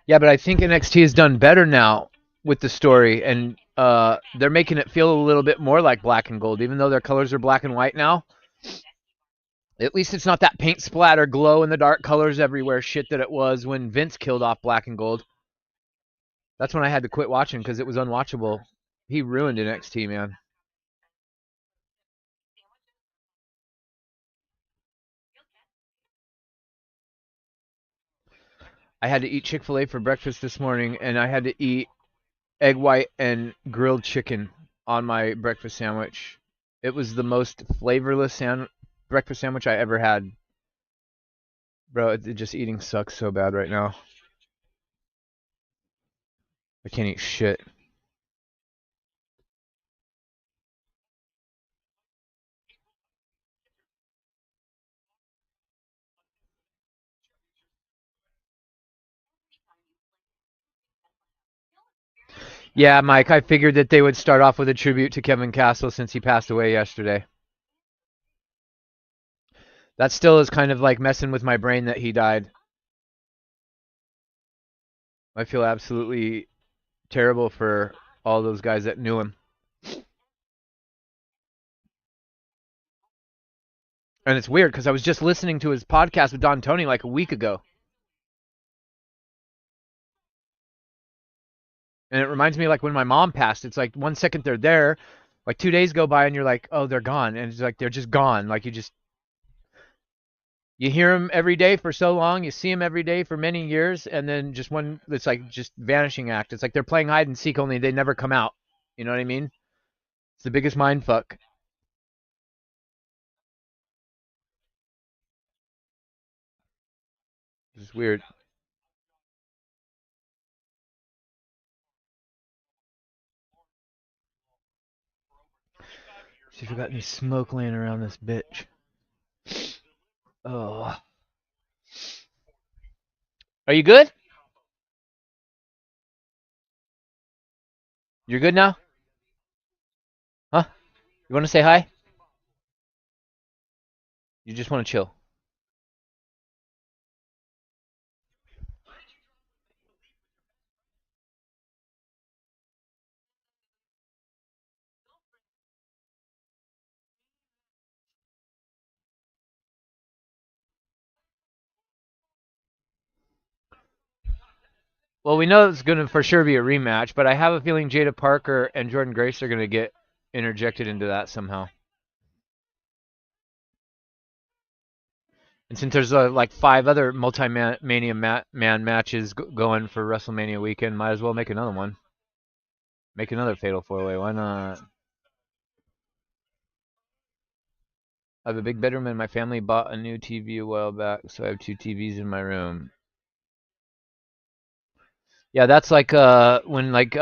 Yeah, but I think NXT has done better now with the story, and they're making it feel a little bit more like black and gold, even though their colors are black and white now. At least it's not that paint splatter, glow in the dark colors everywhere shit that it was when Vince killed off black and gold. That's when I had to quit watching because it was unwatchable. He ruined NXT, man. I had to eat Chick-fil-A for breakfast this morning, and I had to eat egg white and grilled chicken on my breakfast sandwich. It was the most flavorless breakfast sandwich I ever had. Bro, just eating sucks so bad right now. I can't eat shit. Yeah, Mike, I figured that they would start off with a tribute to Kevin Castle since he passed away yesterday. That still is kind of like messing with my brain that he died. I feel absolutely terrible for all those guys that knew him. And it's weird because I was just listening to his podcast with Don Tony like a week ago. And it reminds me like when my mom passed. It's like 1 second they're there, like 2 days go by and you're like, oh, they're gone. And it's like they're just gone. Like you hear them every day for so long, you see them every day for many years, and then just one, it's like just vanishing act. It's like they're playing hide and seek, only they never come out. You know what I mean? It's the biggest mind fuck. It's weird. See if we got any smoke laying around this bitch. Oh. Are you good? You're good now? Huh? You want to say hi? You just want to chill? Well, we know it's going to for sure be a rematch, but I have a feeling Jaida Parker and Jordynne Grace are going to get interjected into that somehow. And since there's like 5 other multi-mania man matches going for WrestleMania weekend, might as well make another one. Make another Fatal 4-Way. Why not? I have a big bedroom and my family bought a new TV a while back, so I have 2 TVs in my room. Yeah, that's like when like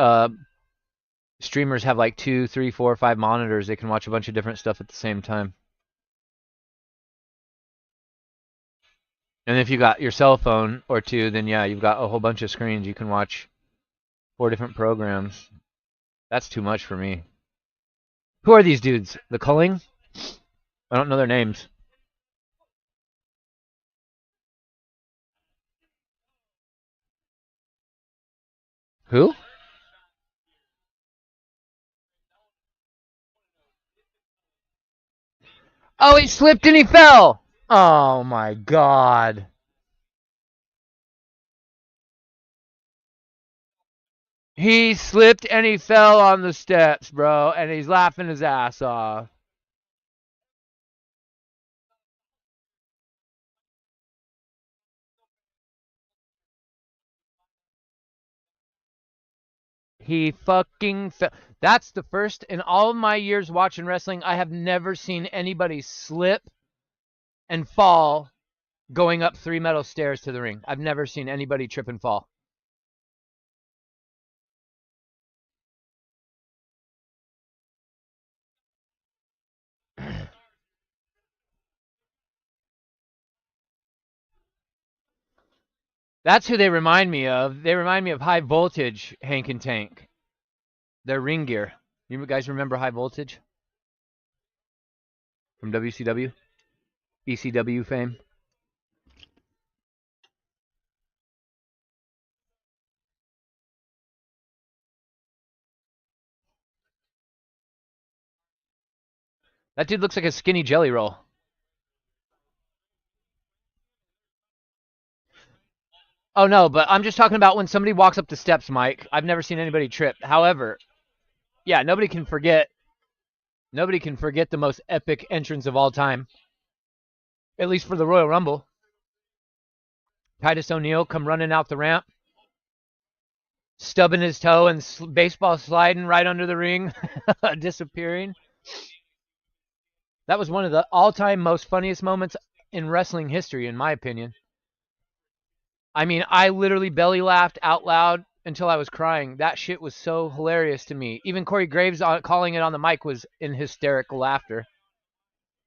streamers have like 2, 3, 4, 5 monitors. They can watch a bunch of different stuff at the same time. And if you got your cell phone or 2, then yeah, you've got a whole bunch of screens. You can watch 4 different programs. That's too much for me. Who are these dudes? The Culling? I don't know their names. Who? Oh, he slipped and he fell. Oh my god. He slipped and he fell on the steps, bro, and he's laughing his ass off. He fucking fell. That's the first in all of my years watching wrestling. I have never seen anybody slip and fall going up 3 metal stairs to the ring. I've never seen anybody trip and fall. That's who they remind me of. They remind me of High Voltage, Hank and Tank. Their ring gear. You guys remember High Voltage? From WCW? ECW fame? That dude looks like a skinny jelly roll. Oh no, but I'm just talking about when somebody walks up the steps, Mike. I've never seen anybody trip. However, yeah, nobody can forget the most epic entrance of all time. At least for the Royal Rumble. Titus O'Neil come running out the ramp, stubbing his toe and baseball sliding right under the ring, disappearing. That was one of the all-time most funniest moments in wrestling history, in my opinion. I mean, I literally belly laughed out loud until I was crying. That shit was so hilarious to me. Even Corey Graves calling it on the mic was in hysterical laughter.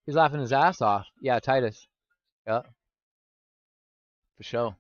He's laughing his ass off. Yeah, Titus. Yeah, for sure.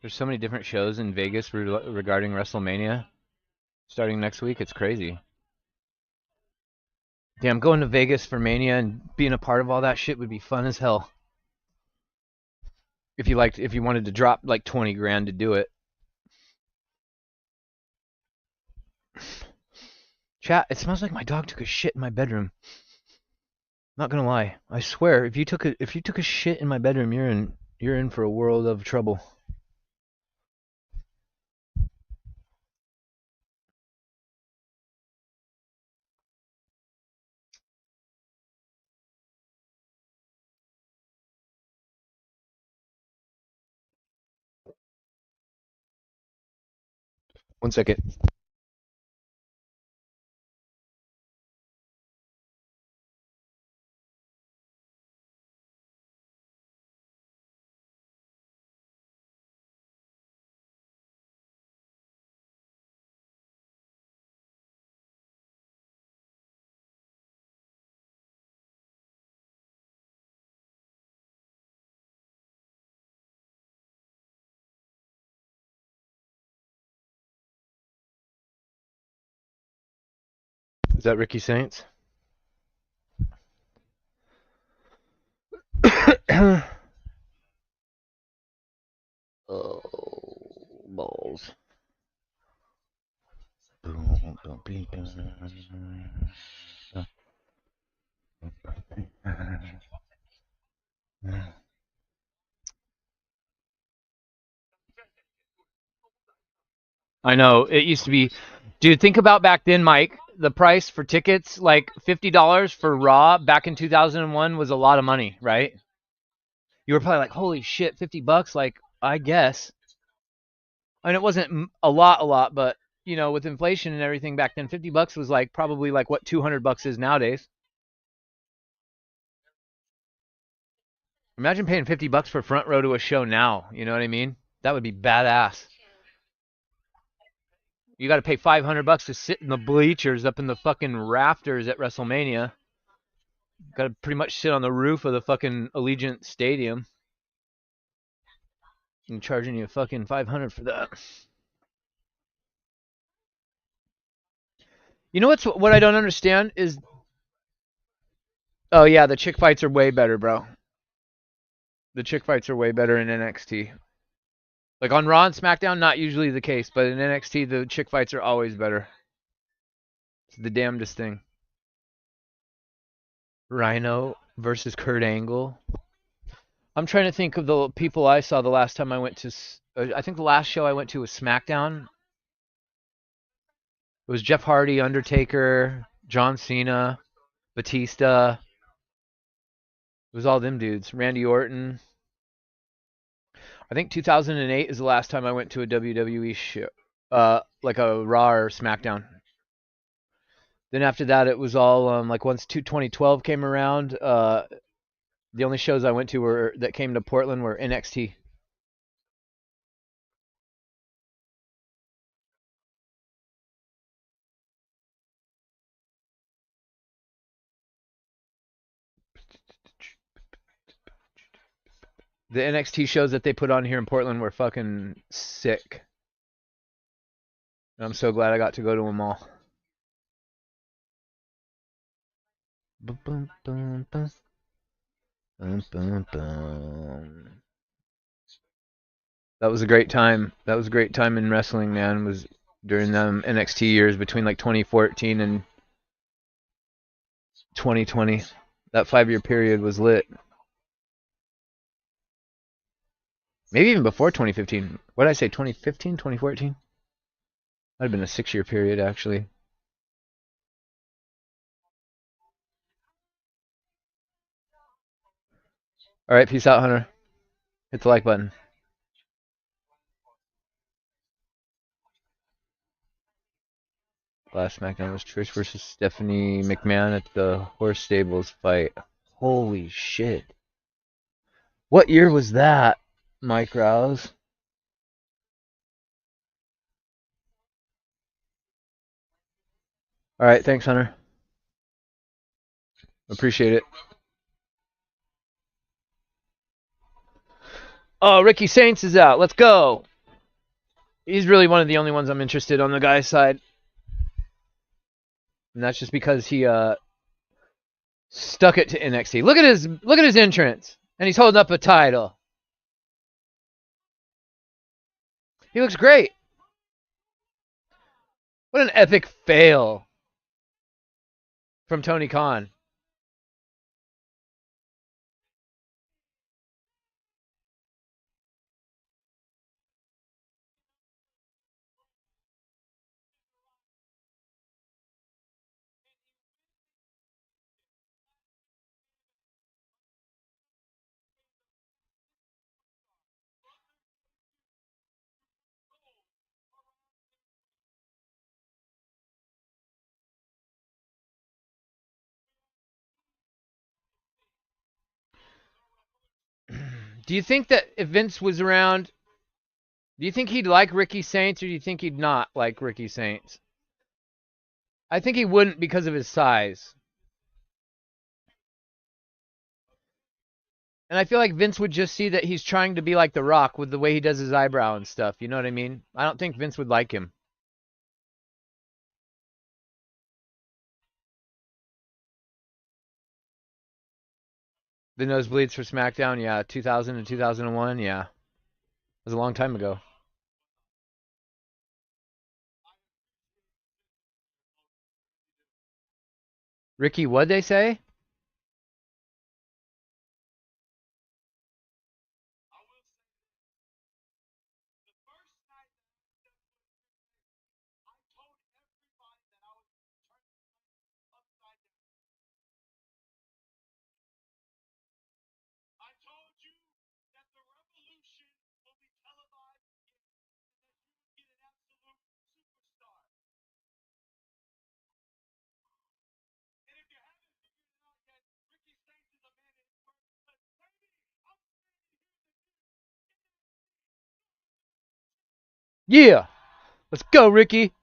There's so many different shows in Vegas regarding WrestleMania starting next week. It's crazy. Damn, going to Vegas for Mania and being a part of all that shit would be fun as hell. If you wanted to drop like 20 grand to do it. Chat, it smells like my dog took a shit in my bedroom. Not gonna lie. I swear, if you took a shit in my bedroom, you're in for a world of trouble. One second. Is that Ricky Saints? Oh, balls. I know. It used to be, dude, think about back then, Mike. The price for tickets, like $50 for Raw back in 2001 was a lot of money, right? You were probably like, holy shit, $50? Like, I guess. And it wasn't a lot, but with inflation and everything back then, $50 was like probably like what $200 is nowadays. Imagine paying $50 for front row to a show now. You know what I mean? That would be badass. You got to pay $500 to sit in the bleachers up in the fucking rafters at WrestleMania. Got to pretty much sit on the roof of the fucking Allegiant Stadium. And charging you fucking $500 for that. You know what I don't understand is, oh yeah, the chick fights are way better, bro. The chick fights are way better in NXT. Like on Raw and SmackDown, not usually the case, but in NXT, the chick fights are always better. It's the damnedest thing. Rhino versus Kurt Angle. I'm trying to think of the people I saw the last time I went to. I think the last show I went to was SmackDown. It was Jeff Hardy, Undertaker, John Cena, Batista. It was all them dudes. Randy Orton. I think 2008 is the last time I went to a WWE show, like a Raw or SmackDown. Then after that, it was all like once 2012 came around. The only shows I went to that came to Portland were NXT. The NXT shows that they put on here in Portland were fucking sick. And I'm so glad I got to go to them all. That was a great time. That was a great time in wrestling, man. Was during them NXT years between like 2014 and 2020. That 5-year period was lit. Maybe even before 2015. What did I say? 2015, 2014? Might have been a 6-year period, actually. All right, peace out, Hunter. Hit the like button. Last SmackDown was Trish versus Stephanie McMahon at the Horse Stables fight. Holy shit. What year was that, Mike Rouse? All right, thanks, Hunter. Appreciate it. Oh, Ricky Saints is out. Let's go. He's really one of the only ones I'm interested on the guy's side. And that's just because he stuck it to NXT. Look at his entrance. And he's holding up a title. He looks great. What an epic fail from Tony Khan. Do you think that if Vince was around, do you think he'd like Ricky Saints, or do you think he'd not like Ricky Saints? I think he wouldn't because of his size. And I feel like Vince would just see that he's trying to be like The Rock with the way he does his eyebrow and stuff. You know what I mean? I don't think Vince would like him. The nosebleeds for SmackDown, yeah. 2000 and 2001, yeah. It was a long time ago. Ricky, what'd they say? Yeah. Let's go, Ricky.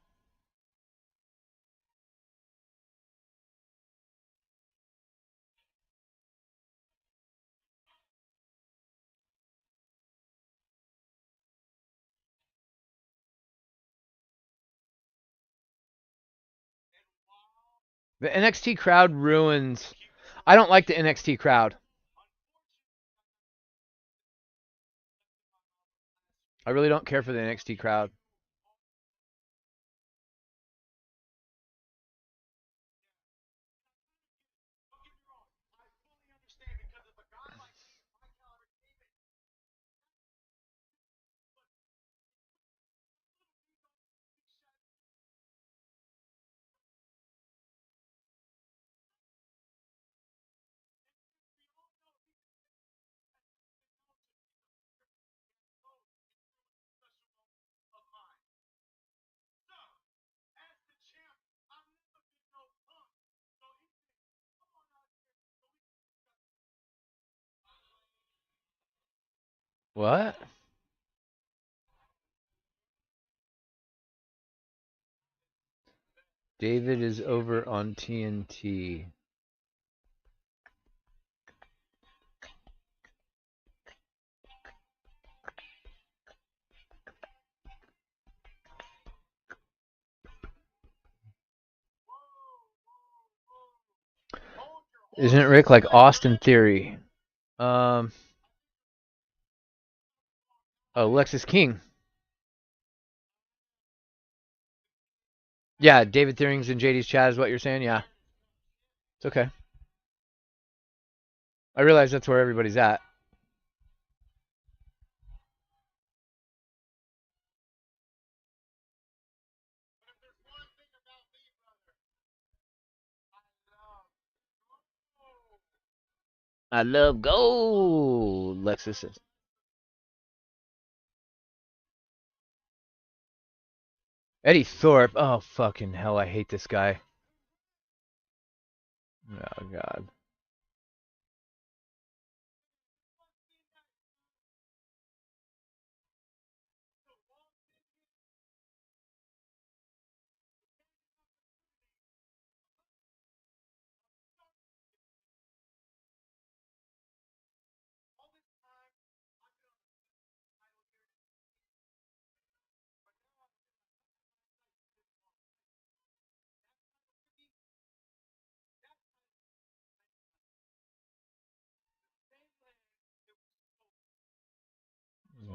The NXT crowd ruins. I don't like the NXT crowd. I really don't care for the NXT crowd. What? David is over on TNT. Isn't it Rick like Austin Theory? Oh, Lexus King. Yeah, David Thering's in JD's chat is what you're saying? Yeah. It's okay. I realize that's where everybody's at. I love gold, Lexus says. Eddie Thorpe. Oh, fucking hell. I hate this guy. Oh, God.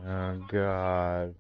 Oh, God.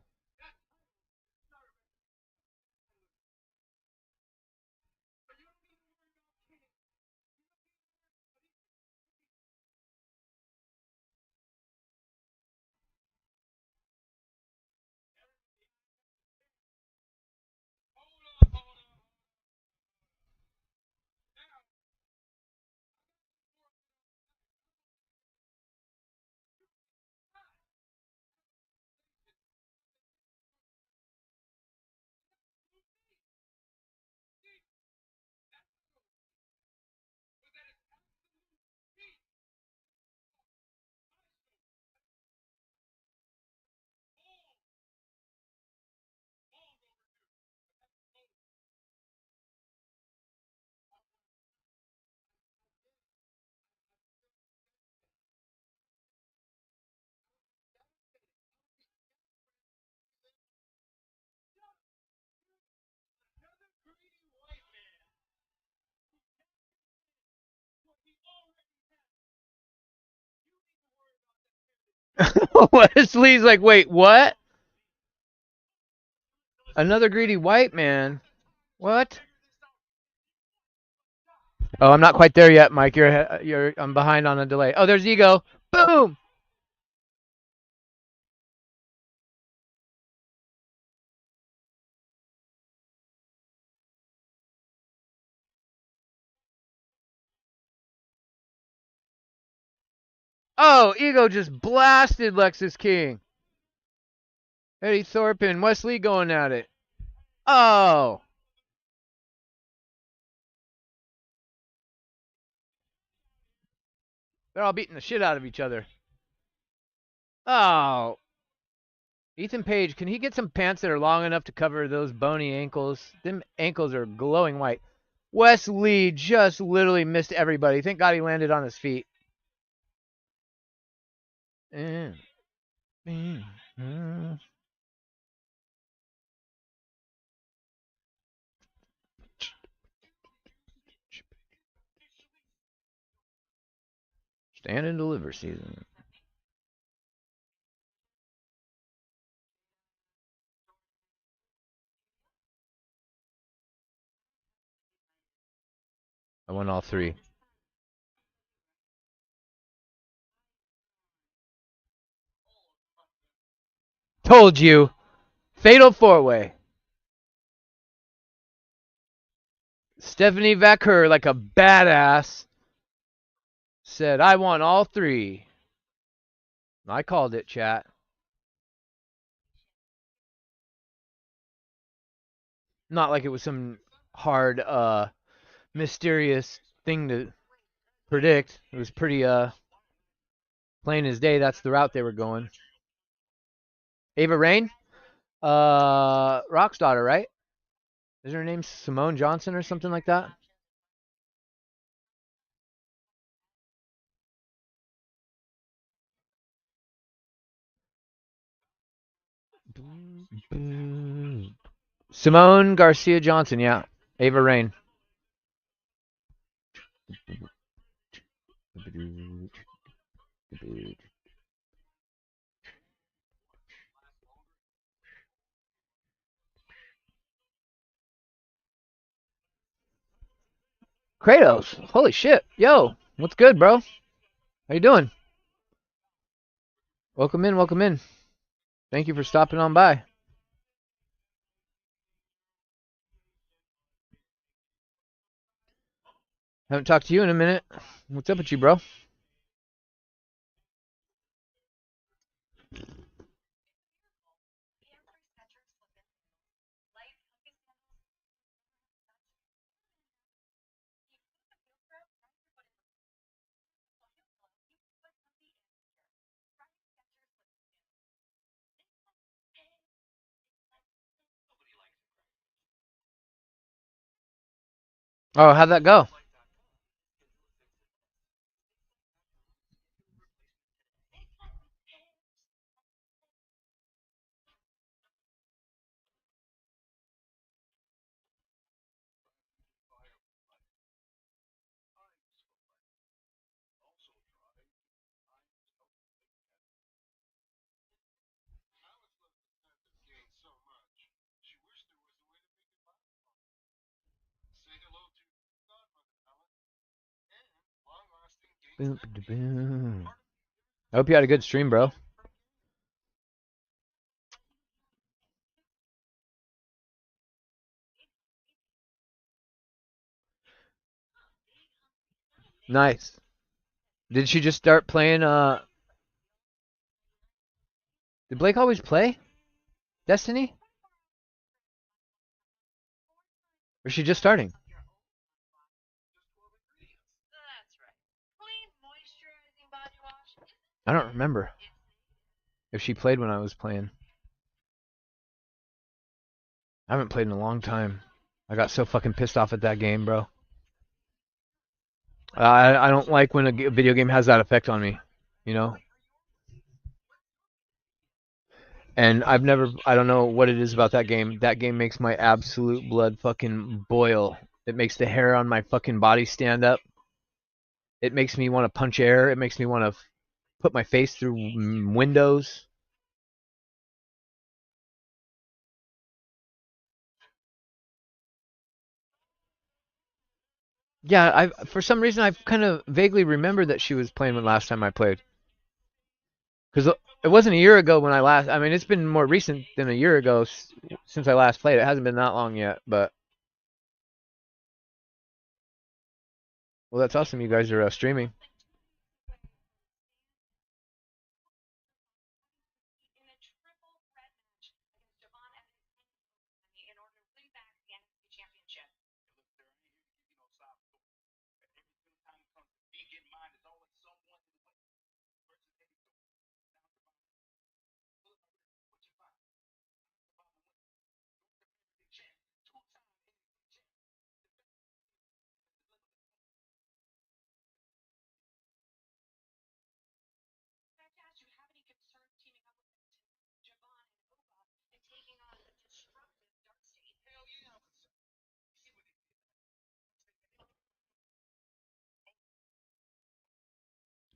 Wesley's like, wait, what? Another greedy white man? What? Oh, I'm not quite there yet, Mike. I'm behind on a delay. Oh, there's Ego. Boom. Oh, Ego just blasted Lexus King. Eddie Thorpe and Wesley going at it. Oh. They're all beating the shit out of each other. Oh. Ethan Page, can he get some pants that are long enough to cover those bony ankles? Them ankles are glowing white. Wes Lee just literally missed everybody. Thank God he landed on his feet. Stand and deliver season. I won all three. Told you. Fatal four-way. Stephanie Vaquer, like a badass, said, I want all three. I called it, chat. Not like it was some hard, mysterious thing to predict. It was pretty, plain as day. That's the route they were going. Ava Rain? Rock's daughter, right? Is her name Simone Johnson or something like that? Simone Garcia Johnson, yeah. Ava Rain. Kratos, holy shit. Yo, what's good, bro? How you doing? Welcome in, welcome in. Thank you for stopping on by. Haven't talked to you in a minute. What's up with you, bro? Oh, how'd that go? I hope you had a good stream, bro. Nice. Did she just start playing, did Blake always play Destiny? Or is she just starting? I don't remember if she played when I was playing. I haven't played in a long time. I got so fucking pissed off at that game, bro. I don't like when a video game has that effect on me, you know? And I don't know what it is about that game. That game makes my absolute blood fucking boil. It makes the hair on my fucking body stand up. It makes me want to punch air. It makes me want to put my face through windows. Yeah, I for some reason I kind of vaguely remember that she was playing when last time I played. Because it wasn't a year ago when I last. I mean, it's been more recent than a year ago since I last played. It hasn't been that long yet, but well, that's awesome. You guys are streaming.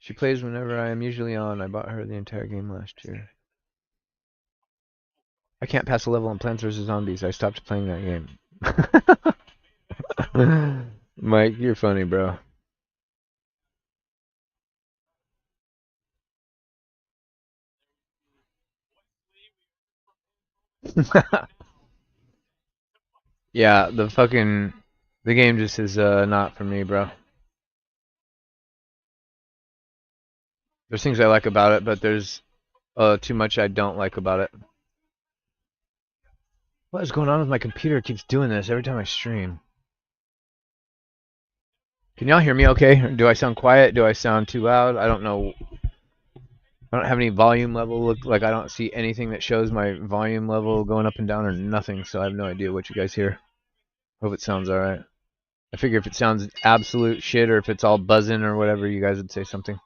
She plays whenever I am usually on. I bought her the entire game last year. I can't pass a level in Plants vs. Zombies. I stopped playing that game. Mike, you're funny, bro. Yeah, the game just is not for me, bro. There's things I like about it, but there's too much I don't like about it. What is going on with my computer? It keeps doing this every time I stream. Can y'all hear me okay? Or do I sound quiet? Do I sound too loud? I don't know. I don't have any volume level. Look like I don't see anything that shows my volume level going up and down or nothing, so I have no idea what you guys hear. Hope it sounds alright. I figure if it sounds absolute shit or if it's all buzzing or whatever, you guys would say something.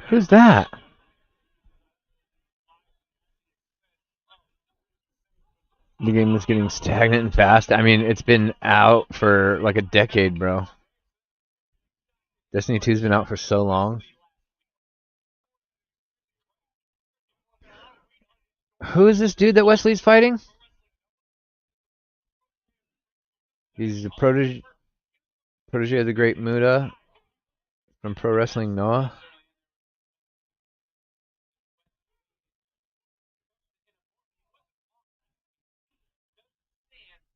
Who's that? The game was getting stagnant and fast. I mean, it's been out for like a decade, bro. Destiny 2's been out for so long. Who is this dude that Wesley's fighting? He's a protege of the Great Muta from Pro Wrestling Noah.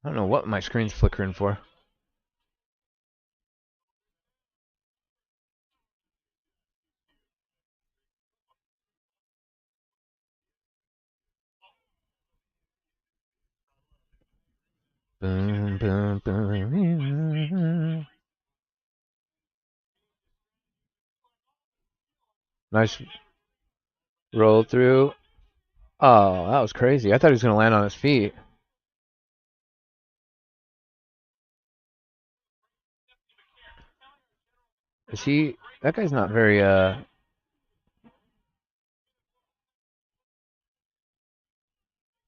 I don't know what my screen's flickering for. Boom, boom, boom. Nice roll through. Oh, that was crazy. I thought he was going to land on his feet. Is he... That guy's not very,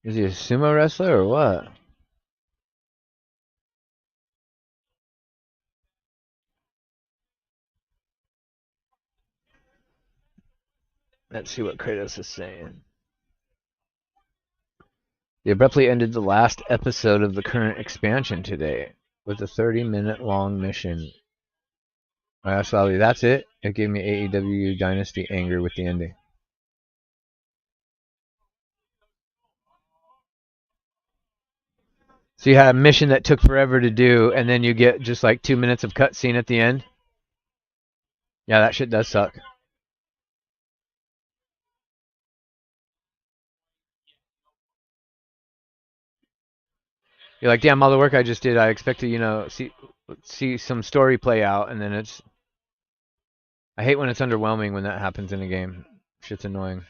Is he a sumo wrestler or what? Let's see what Kratos is saying. They abruptly ended the last episode of the current expansion today with a 30-minute long mission. I asked Ali, that's it? It gave me AEW Dynasty anger with the ending. So you had a mission that took forever to do, and then you get just like 2 minutes of cutscene at the end? Yeah, that shit does suck. You're like, damn, all the work I just did, I expect to, you know, see some story play out, and then it's... I hate when it's underwhelming when that happens in a game. Shit's annoying.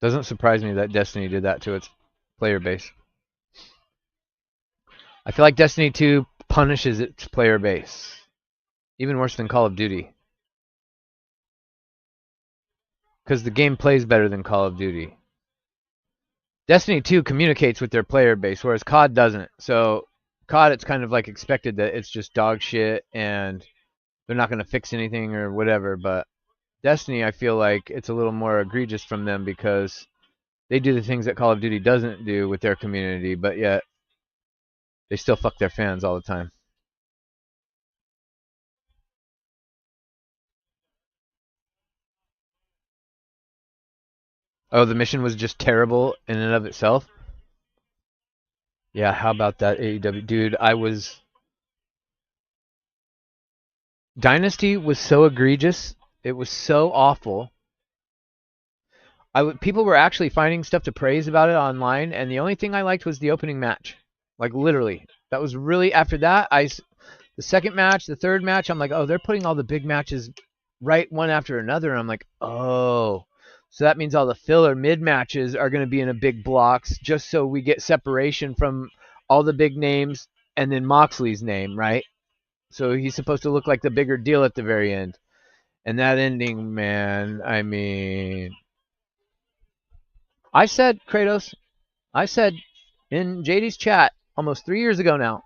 Doesn't surprise me that Destiny did that to its player base. I feel like Destiny 2 punishes its player base. Even worse than Call of Duty. Because the game plays better than Call of Duty. Destiny 2 communicates with their player base, whereas COD doesn't. So, COD, it's kind of like expected that it's just dog shit and they're not going to fix anything or whatever. But Destiny, I feel like it's a little more egregious from them because they do the things that Call of Duty doesn't do with their community, but yet they still fuck their fans all the time. Oh, the mission was just terrible in and of itself? Yeah, how about that AEW? Dude, Dynasty was so egregious. It was so awful. People were actually finding stuff to praise about it online, and the only thing I liked was the opening match. Like, literally. That was really... After that, the second match, the third match, I'm like, oh, they're putting all the big matches right one after another. And I'm like, oh... So that means all the filler mid matches are going to be in a big blocks, just so we get separation from all the big names and then Moxley's name, right? So he's supposed to look like the bigger deal at the very end. And that ending, man, I mean, I said, Kratos, I said in JD's chat almost 3 years ago now,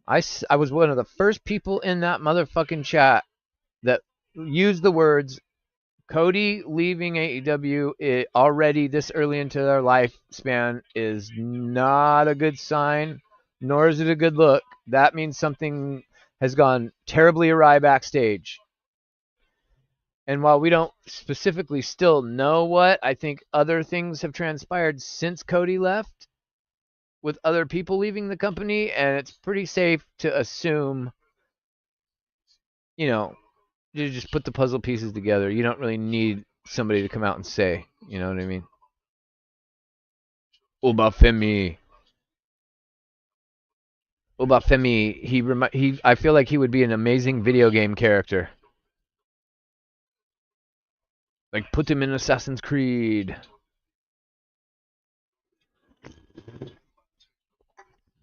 I was one of the first people in that motherfucking chat that used the words Cody leaving AEW already this early into their lifespan is not a good sign, nor is it a good look. That means something has gone terribly awry backstage. And while we don't specifically still know what, I think other things have transpired since Cody left with other people leaving the company, and it's pretty safe to assume, you know, you just put the puzzle pieces together. You don't really need somebody to come out and say, you know what I mean? Obafemi. Obafemi, I feel like he would be an amazing video game character. Like, put him in Assassin's Creed.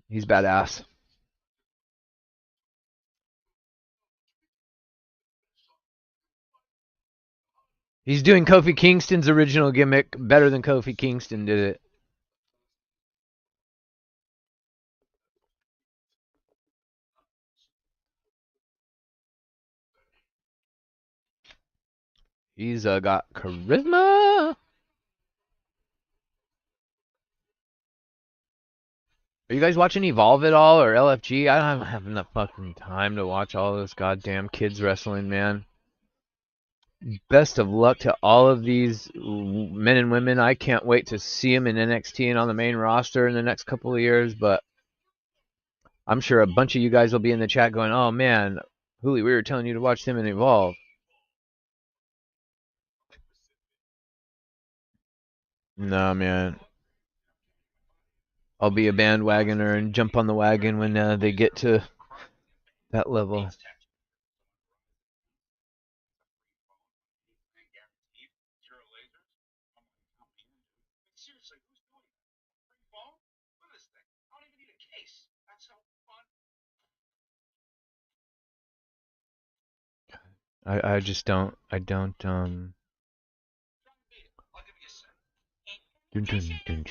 He's badass. He's doing Kofi Kingston's original gimmick better than Kofi Kingston did it. He's got charisma. Are you guys watching Evolve at all or LFG? I don't have enough fucking time to watch all this goddamn kids wrestling, man. Best of luck to all of these men and women. I can't wait to see them in NXT and on the main roster in the next couple of years, but I'm sure a bunch of you guys will be in the chat going, oh man, Hooli, we were telling you to watch them in Evolve. Nah, man. I'll be a bandwagoner and jump on the wagon when they get to that level. I just don't. I don't. Dun, dun, dun, dun.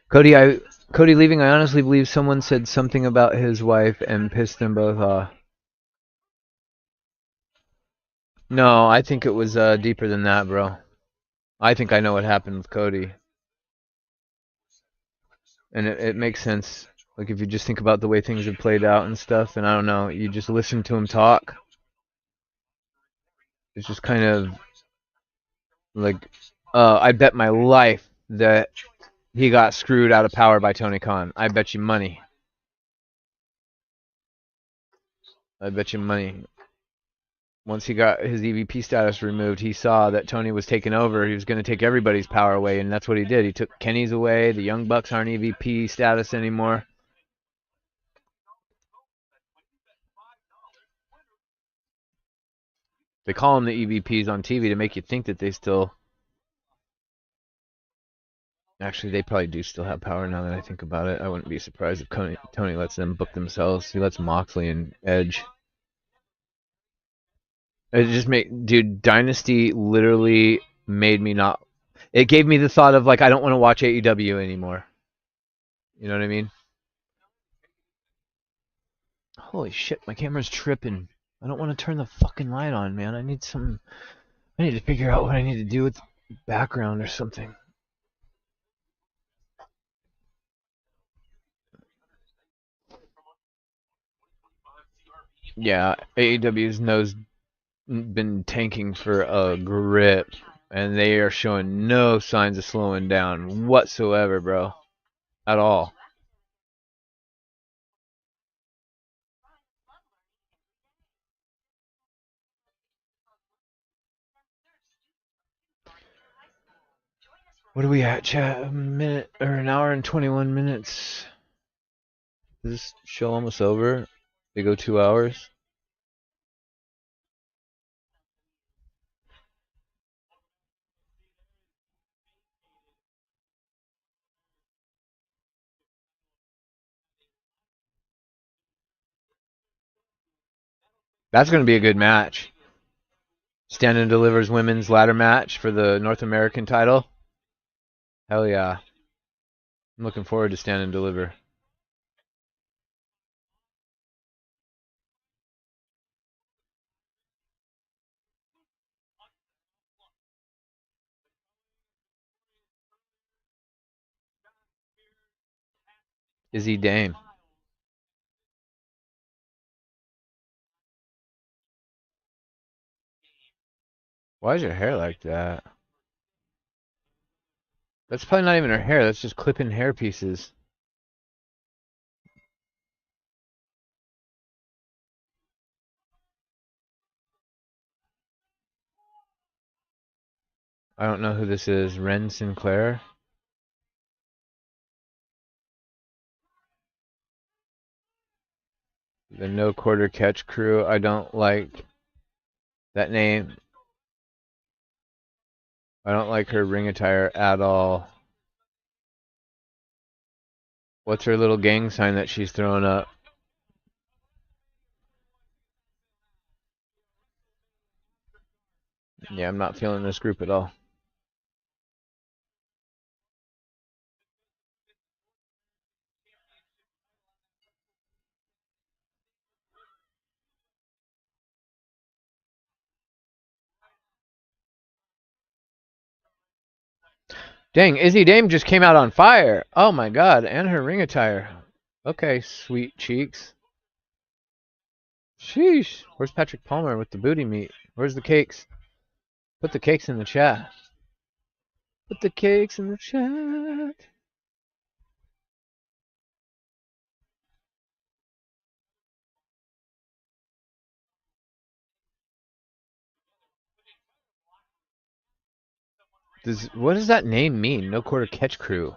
Cody leaving, I honestly believe someone said something about his wife and pissed them both off. No, I think it was deeper than that, bro. I think I know what happened with Cody. And it makes sense. Like, if you just think about the way things have played out and stuff, and I don't know, you just listen to him talk. It's just kind of like, I bet my life that he got screwed out of power by Tony Khan. I bet you money. I bet you money. Once he got his EVP status removed, he saw that Tony was taking over. He was going to take everybody's power away, and that's what he did. He took Kenny's away. The Young Bucks aren't EVP status anymore. They call them the EVPs on TV to make you think that they still... Actually, they probably do still have power now that I think about it. I wouldn't be surprised if Tony lets them book themselves. He lets Moxley and Edge. It just dude, Dynasty literally made me not... It gave me the thought of, like, I don't want to watch AEW anymore. You know what I mean? Holy shit, my camera's tripping. I don't want to turn the fucking light on, man. I need to figure out what I need to do with the background or something. Yeah, AEW's nose been tanking for a grip, and they are showing no signs of slowing down whatsoever, bro. At all. What are we at, chat? A minute or an hour and 21 minutes. Is this show almost over? They go 2 hours? That's going to be a good match. Stand and Delivers women's ladder match for the North American title. Hell yeah. I'm looking forward to Stand and Deliver. Izzy Dame. Why is your hair like that? That's probably not even her hair. That's just clipping hair pieces. I don't know who this is. Ren Sinclair? The No Quarter Catch Crew. I don't like that name. I don't like her ring attire at all. What's her little gang sign that she's throwing up? Yeah, I'm not feeling this group at all. Dang, Izzy Dame just came out on fire. Oh my god, and her ring attire. Okay, sweet cheeks. Sheesh. Where's Patrick Palmer with the booty meat? Where's the cakes? Put the cakes in the chat. Put the cakes in the chat. What does that name mean? No Quarter Catch Crew.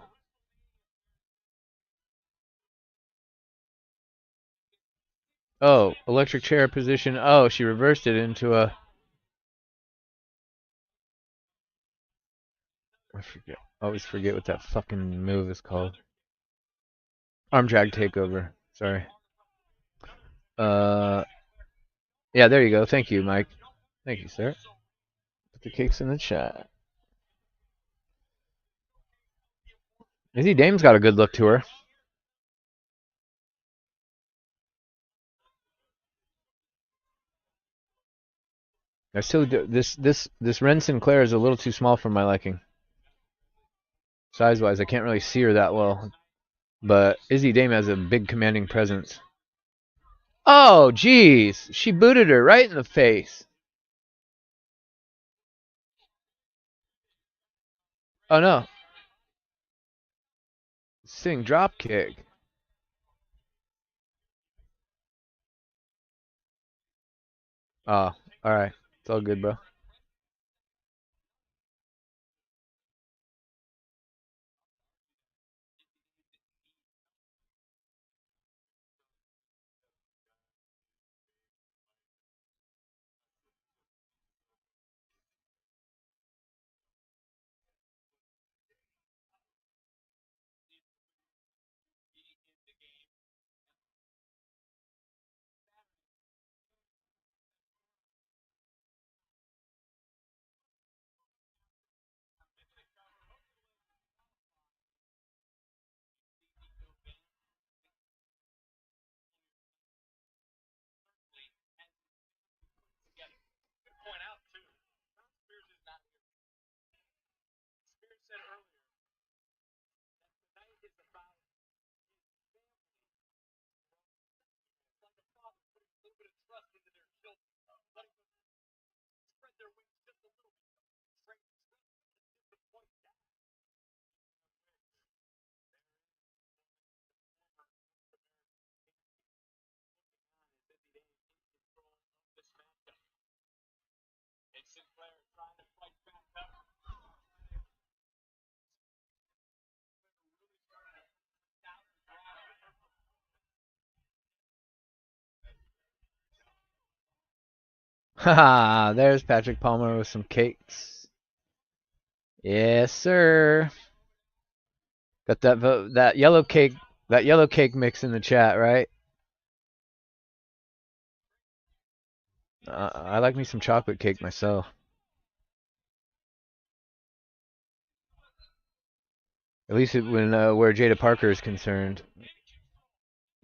Oh, electric chair position. Oh, she reversed it into a... I forget. I always forget what that fucking move is called. Arm drag takeover. Sorry. Yeah, there you go. Thank you, Mike. Thank you, sir. Put the cakes in the chat. Izzy Dame's got a good look to her. I still do this Ren Sinclair is a little too small for my liking. Size wise, I can't really see her that well. But Izzy Dame has a big commanding presence. Oh, jeez. She booted her right in the face. Oh no. Sitting drop kick. Oh, alright. It's all good, bro. Haha, there's Patrick Palmer with some cakes. Yes, sir. Got that yellow cake mix in the chat, right? I like me some chocolate cake myself. At least when where Jaida Parker is concerned,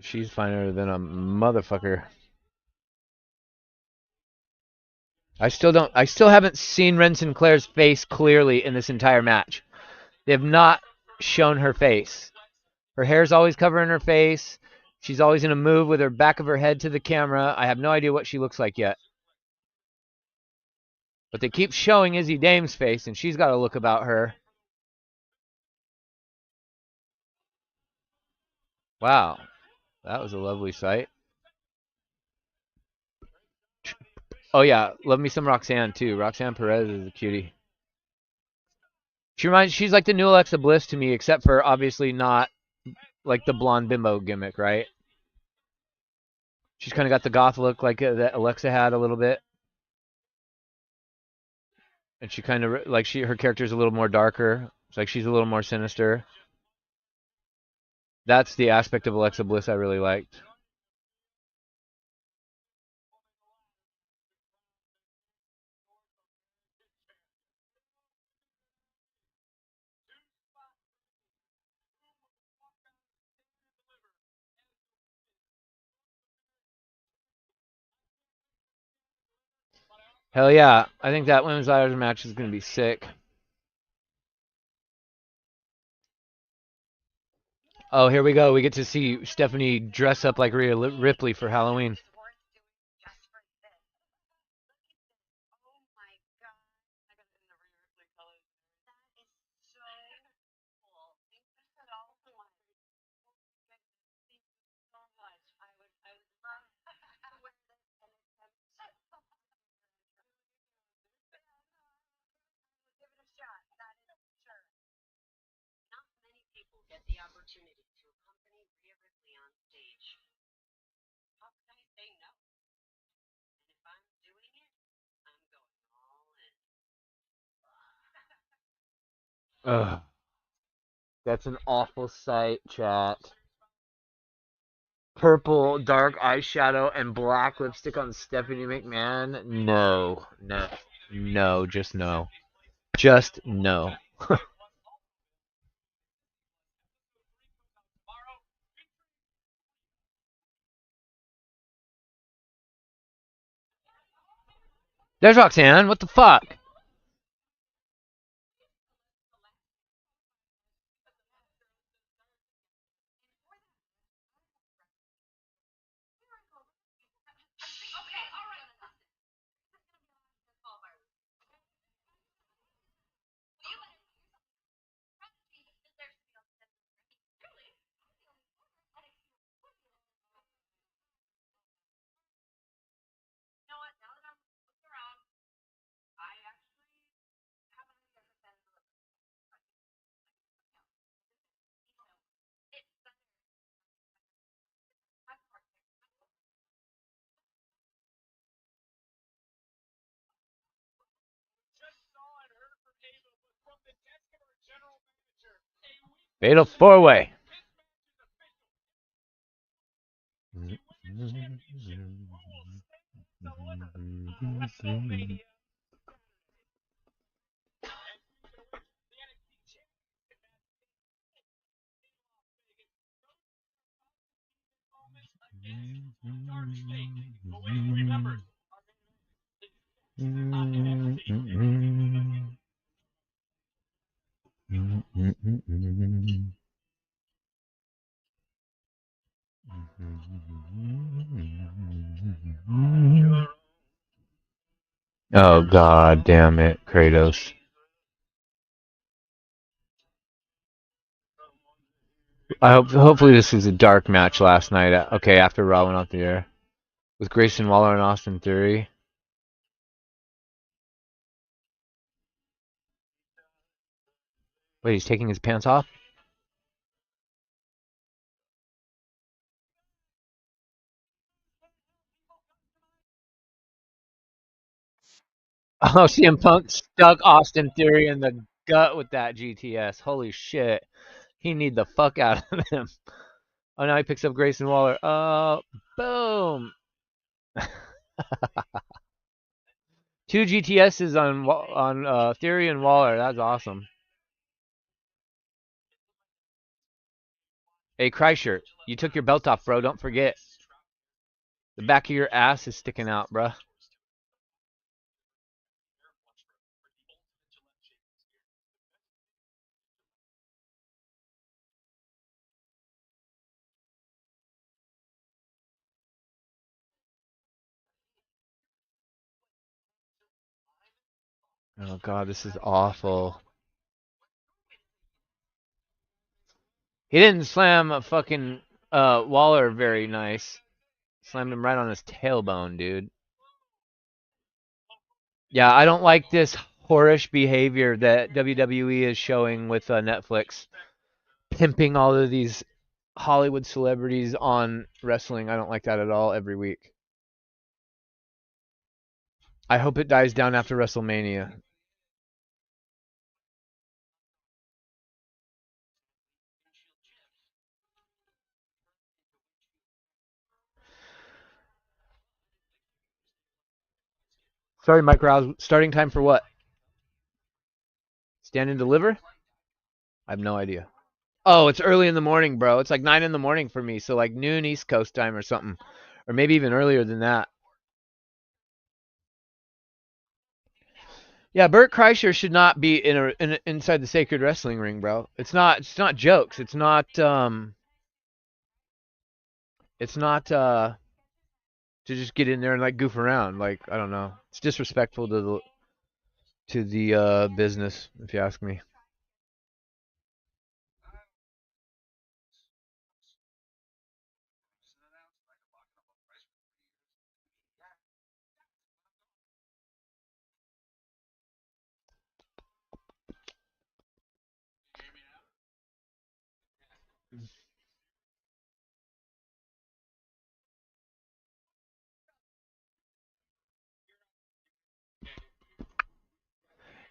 she's finer than a motherfucker. I still haven't seen Ren Sinclair's face clearly in this entire match. They have not shown her face. Her hair's always covering her face. She's always in a move with her back of her head to the camera. I have no idea what she looks like yet. But they keep showing Izzy Dame's face, and she's got a look about her. Wow. That was a lovely sight. Oh, yeah. Love me some Roxanne, too. Roxanne Perez is a cutie. She's like the new Alexa Bliss to me, except for obviously not like the blonde bimbo gimmick, right? She's kind of got the goth look like that Alexa had a little bit. And she kind of, like, her character's a little more darker. It's like she's a little more sinister. That's the aspect of Alexa Bliss I really liked. Hell yeah. I think that women's ladder match is going to be sick. Oh, here we go. We get to see Stephanie dress up like Rhea Ripley for Halloween. Ugh. That's an awful sight, chat. Purple, dark eyeshadow, and black lipstick on Stephanie McMahon? No. No. No, just no. Just no. There's Roxanne. What the fuck? Fatal four-way. Oh god damn it, Kratos. Hopefully this is a dark match last night. Okay, after Raw went off the air with Grayson Waller and Austin Theory. Wait, he's taking his pants off? Oh, CM Punk stuck Austin Theory in the gut with that GTS. Holy shit. He need the fuck out of him. Oh, now he picks up Grayson Waller. Boom. Two GTSs on Theory and Waller. That's awesome. Hey, Kreischer, you took your belt off, bro. Don't forget. The back of your ass is sticking out, bro. Oh, God, this is awful. He didn't slam a fucking Waller very nice. Slammed him right on his tailbone, dude. Yeah, I don't like this whorish behavior that WWE is showing with Netflix, pimping all of these Hollywood celebrities on wrestling. I don't like that at all every week. I hope it dies down after WrestleMania. Sorry, Mike Rouse. Starting time for what? Stand and deliver? I have no idea. Oh, it's early in the morning, bro. It's like 9 in the morning for me, so like noon East Coast time or something, or maybe even earlier than that. Yeah, Bert Kreischer should not be inside the sacred wrestling ring, bro. It's not. It's not jokes. It's not. It's not to just get in there and like goof around. Like I don't know. It's disrespectful to the business, if you ask me.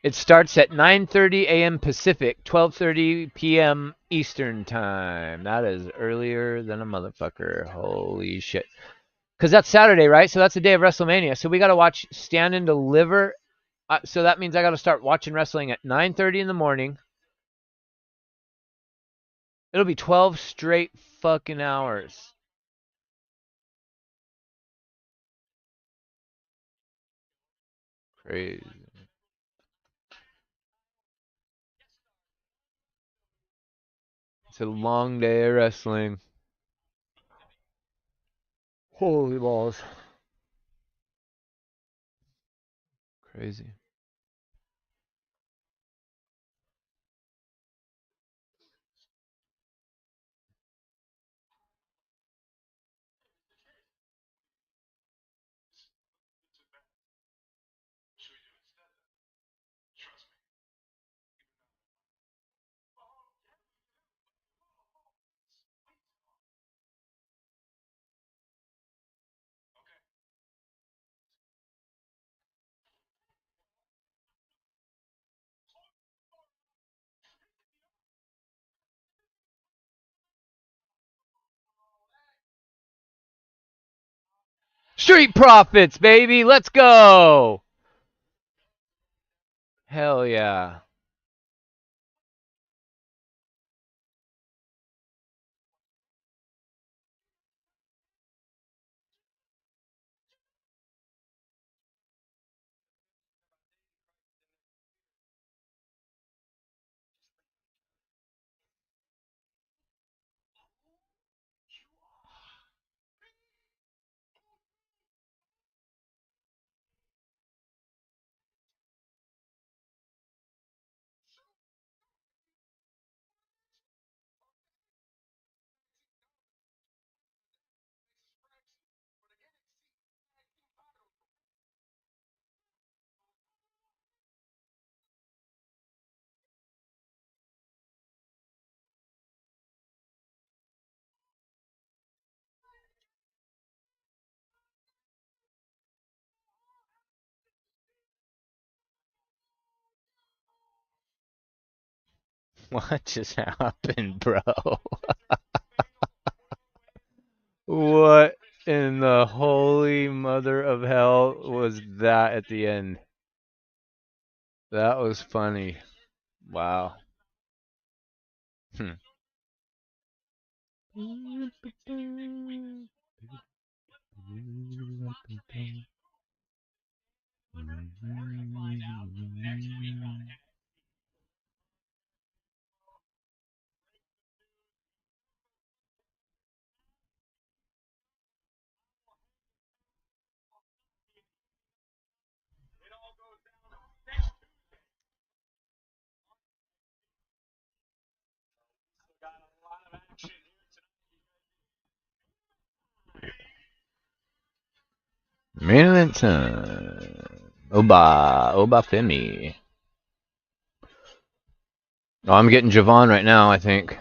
It starts at 9:30 a.m. Pacific, 12:30 p.m. Eastern time. That is earlier than a motherfucker. Holy shit. Because that's Saturday, right? So that's the day of WrestleMania. So we got to watch Stand and Deliver. So that means I got to start watching wrestling at 9:30 in the morning. It'll be 12 straight fucking hours. Crazy. It's a long day of wrestling. Holy balls. Crazy. Street Profits, baby. Let's go. Hell yeah. What just happened, bro? What in the holy mother of hell was that at the end? That was funny. Wow. Hmm. Main event time. Oba Femi. Oh, I'm getting Javon right now, I think.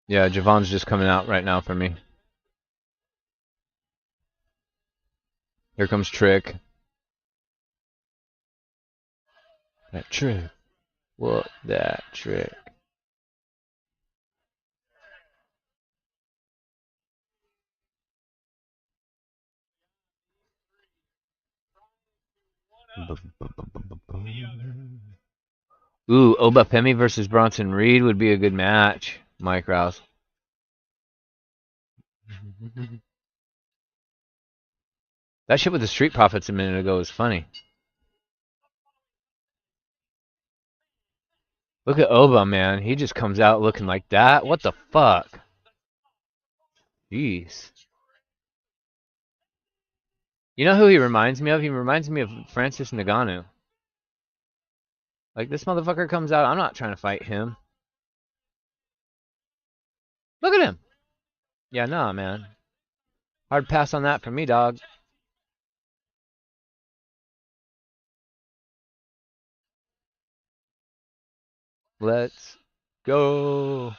Yeah, Javon's just coming out right now for me. Here comes Trick. That Trick. What that Trick? Ooh, Oba Femi versus Bronson Reed would be a good match, Mike Rouse. That shit with the Street Profits a minute ago was funny. Look at Oba, man. He just comes out looking like that. What the fuck? Jeez. You know who he reminds me of? He reminds me of Francis Ngannou. Like, this motherfucker comes out. I'm not trying to fight him. Look at him. Yeah, nah, man. Hard pass on that for me, dog. Let's go.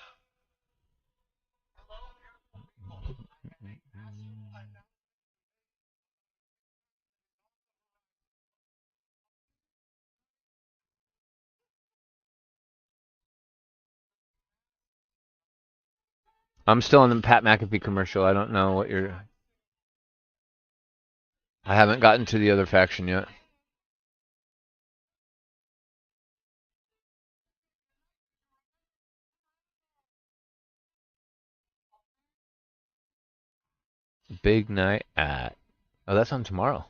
I'm still in the Pat McAfee commercial. I don't know what you're... I haven't gotten to the other faction yet. Big night at... Oh, that's on tomorrow.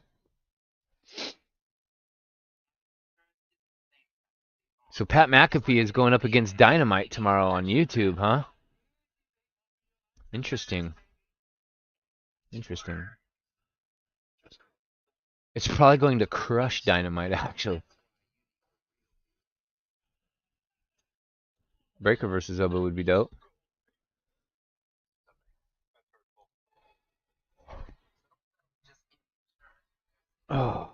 So Pat McAfee is going up against Dynamite tomorrow on YouTube, huh? Interesting. Interesting. It's probably going to crush Dynamite, actually. Breaker versus Oba would be dope. Oh.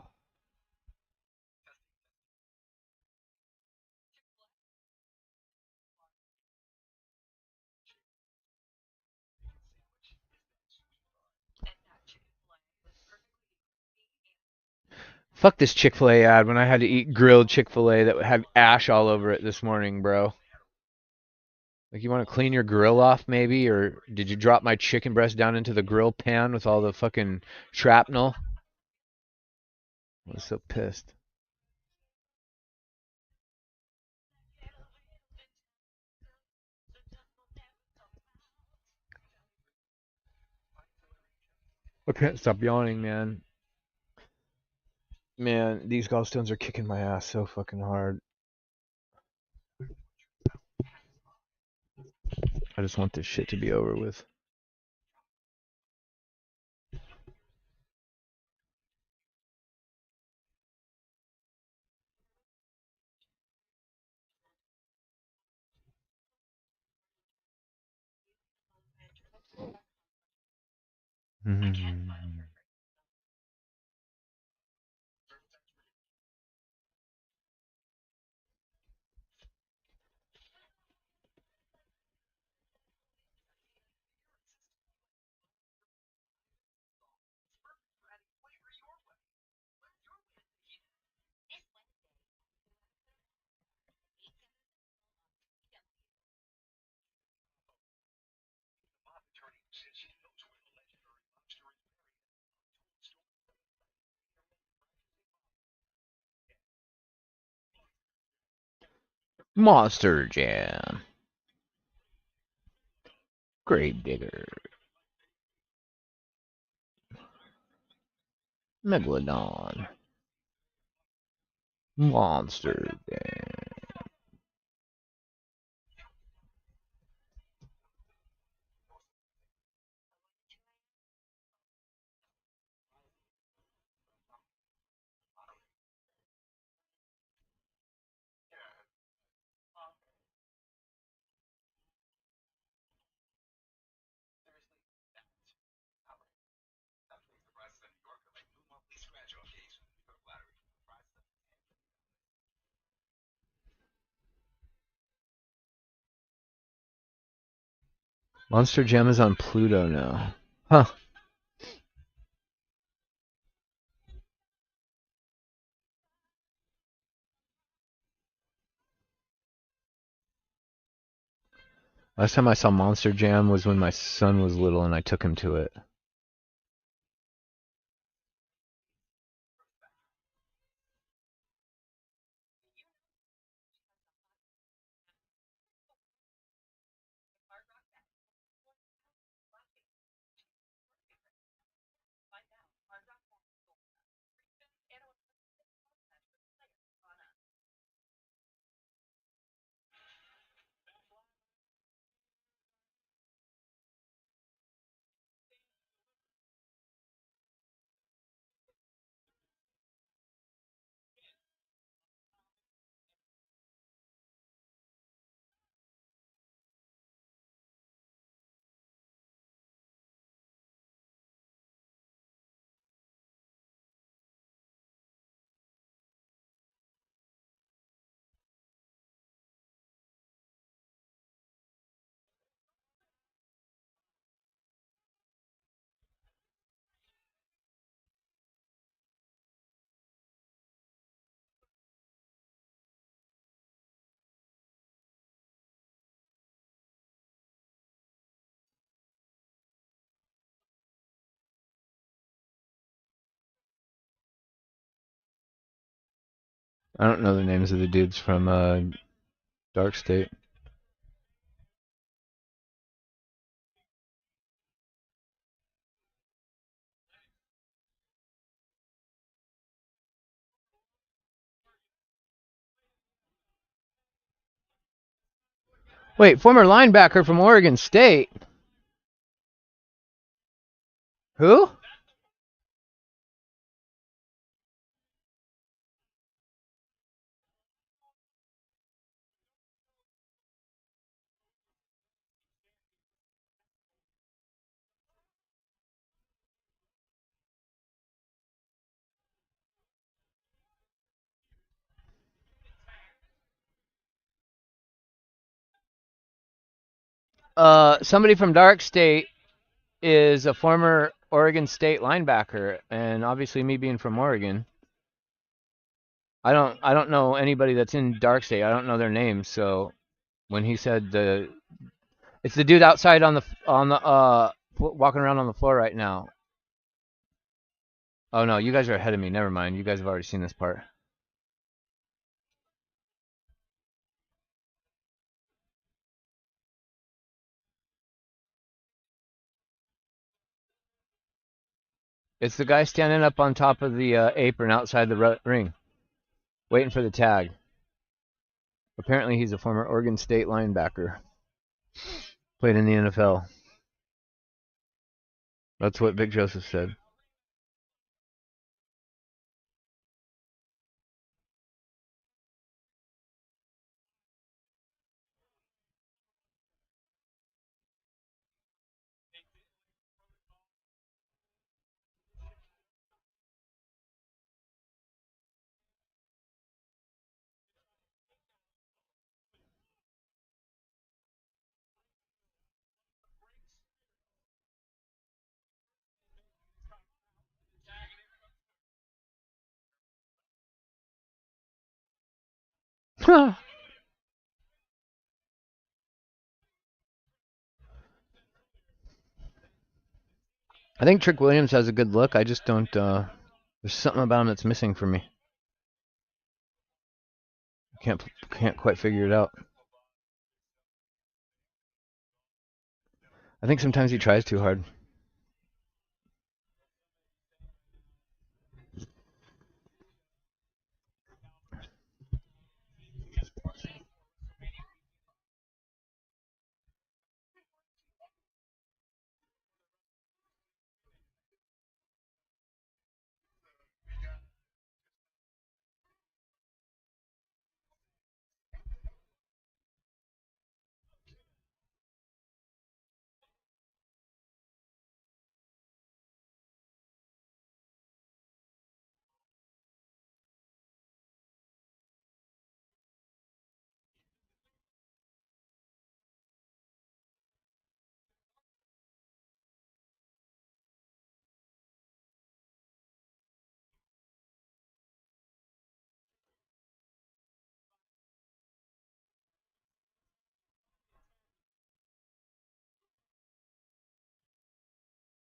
Fuck this Chick-fil-A ad when I had to eat grilled Chick-fil-A that had ash all over it this morning, bro. Like, you want to clean your grill off, maybe? Or did you drop my chicken breast down into the grill pan with all the fucking shrapnel? I was so pissed. I can't stop yawning, man. Man, these gallstones are kicking my ass so fucking hard. I just want this shit to be over with. Monster Jam. Gravedigger. Megalodon. Monster Jam. Monster Jam is on Pluto now. Huh. Last time I saw Monster Jam was when my son was little and I took him to it. I don't know the names of the dudes from Dark State. Wait, former linebacker from Oregon State. Who? Somebody from Dark State is a former Oregon State linebacker, and obviously me being from Oregon, I don't know anybody that's in Dark State. I don't know their names. So when he said it's the dude outside on the walking around on the floor right now. Oh no, you guys are ahead of me. Never mind. You guys have already seen this part. It's the guy standing up on top of the apron outside the ring, waiting for the tag. Apparently, he's a former Oregon State linebacker. Played in the NFL. That's what Big Joseph said. I think Trick Williams has a good look. I just don't. There's something about him that's missing for me. Can't quite figure it out. I think sometimes he tries too hard.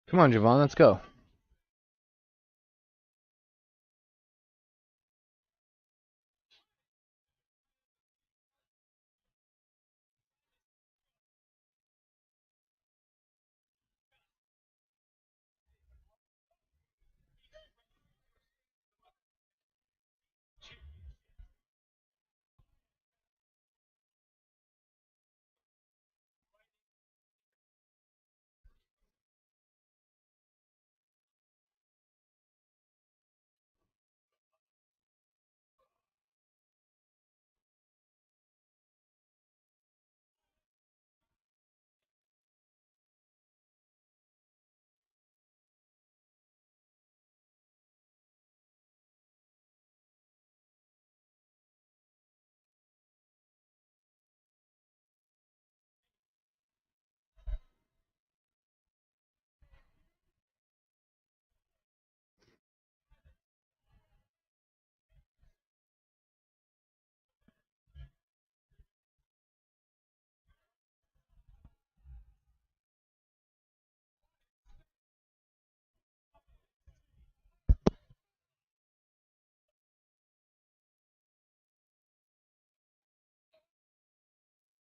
Come on, Javon, let's go.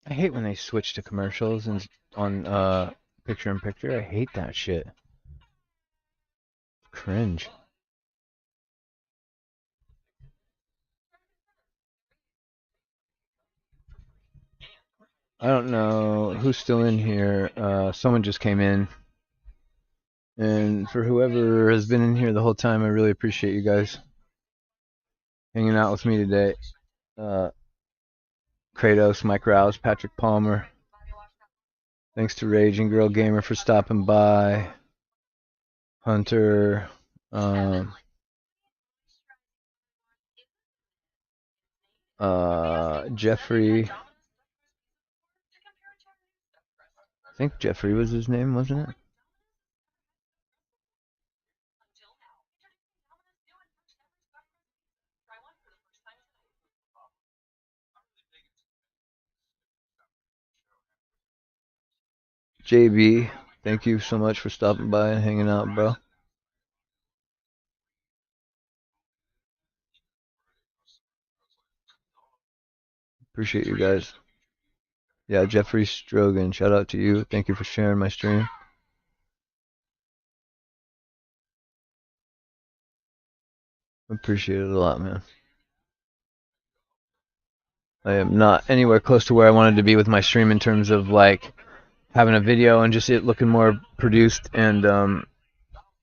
I hate when they switch to commercials and on picture in picture. I hate that shit. Cringe. I don't know who's still in here. Someone just came in. And for whoever has been in here the whole time, I really appreciate you guys hanging out with me today. Kratos, Mike Rouse, Patrick Palmer. Thanks to Raging Girl Gamer for stopping by. Hunter. Jeffrey. I think Jeffrey was his name, wasn't it? JB, thank you so much for stopping by and hanging out, bro. Appreciate you guys. Yeah, Jeffrey Strogan, shout out to you. Thank you for sharing my stream. Appreciate it a lot, man. I am not anywhere close to where I wanted to be with my stream in terms of like having a video and just it looking more produced. And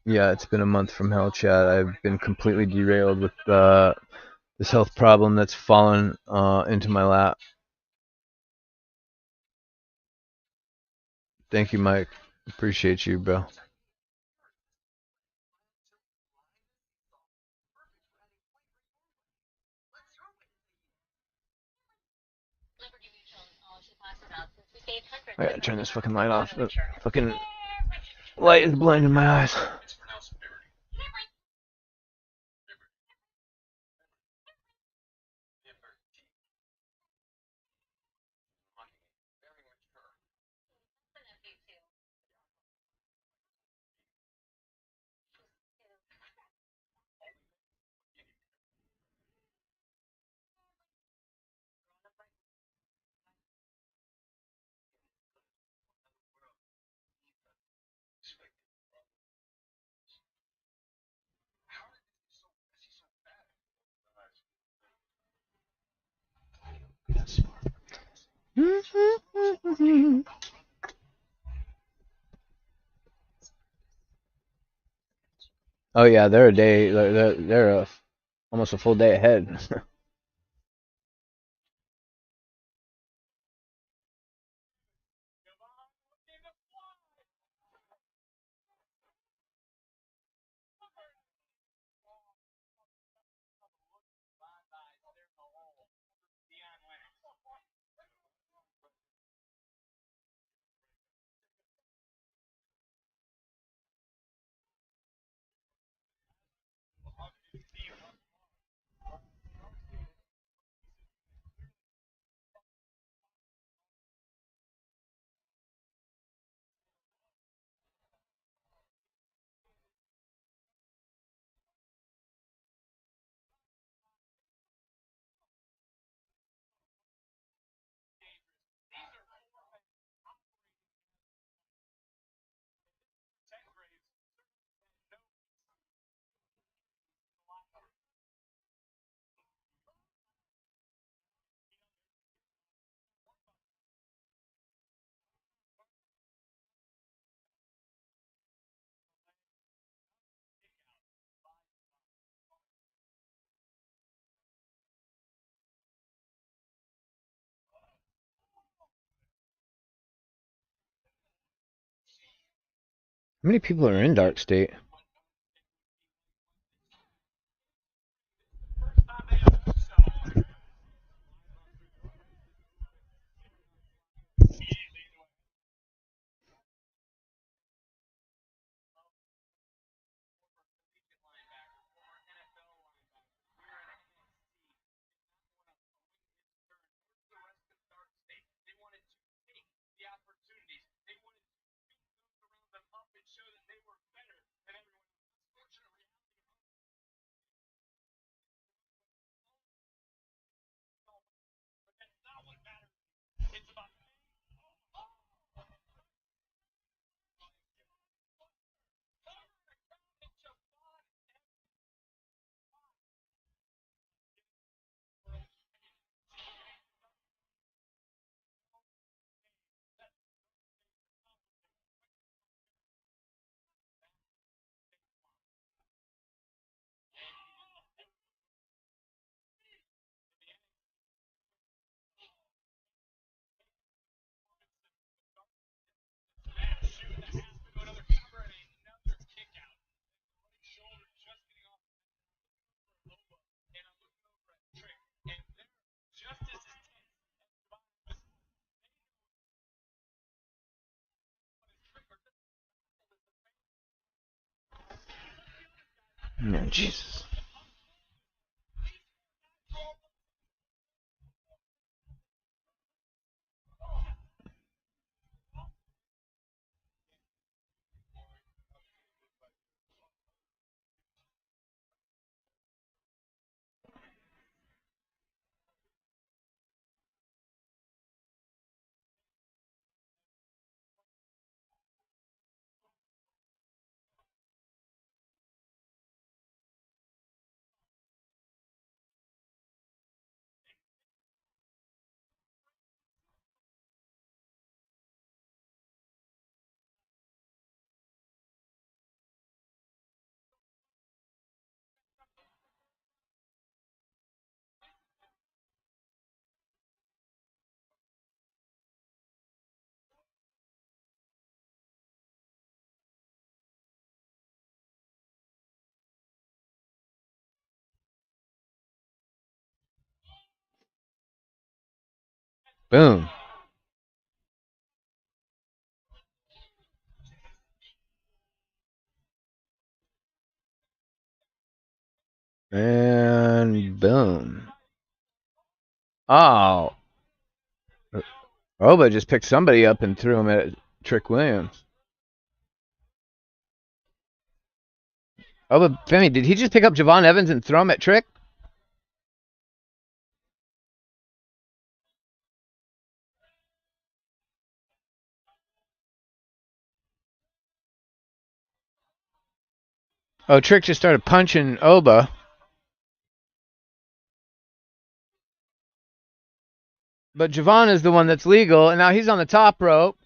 yeah, it's been a month from hell, chat. I've been completely derailed with this health problem that's fallen into my lap. Thank you, Mike. Appreciate you, bro. I gotta turn this fucking light off. The fucking light is blinding my eyes. Oh yeah, they're a day. They're almost a full day ahead. How many people are in Dark State? Oh, Jesus. Boom. And boom. Oh. Oba just picked somebody up and threw him at Trick Williams. Oba, Femi, did he just pick up Javon Evans and throw him at Trick? Oh, Trick just started punching Oba. But Javon is the one that's legal, and now he's on the top rope.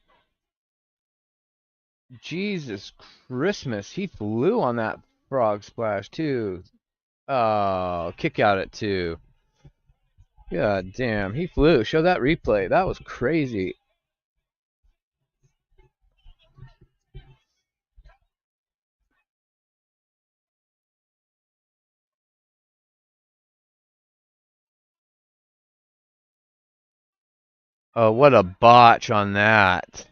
Jesus Christmas. He flew on that frog splash, too. Oh, kick out at 2. God damn, he flew. Show that replay. That was crazy. Oh, what a botch on that.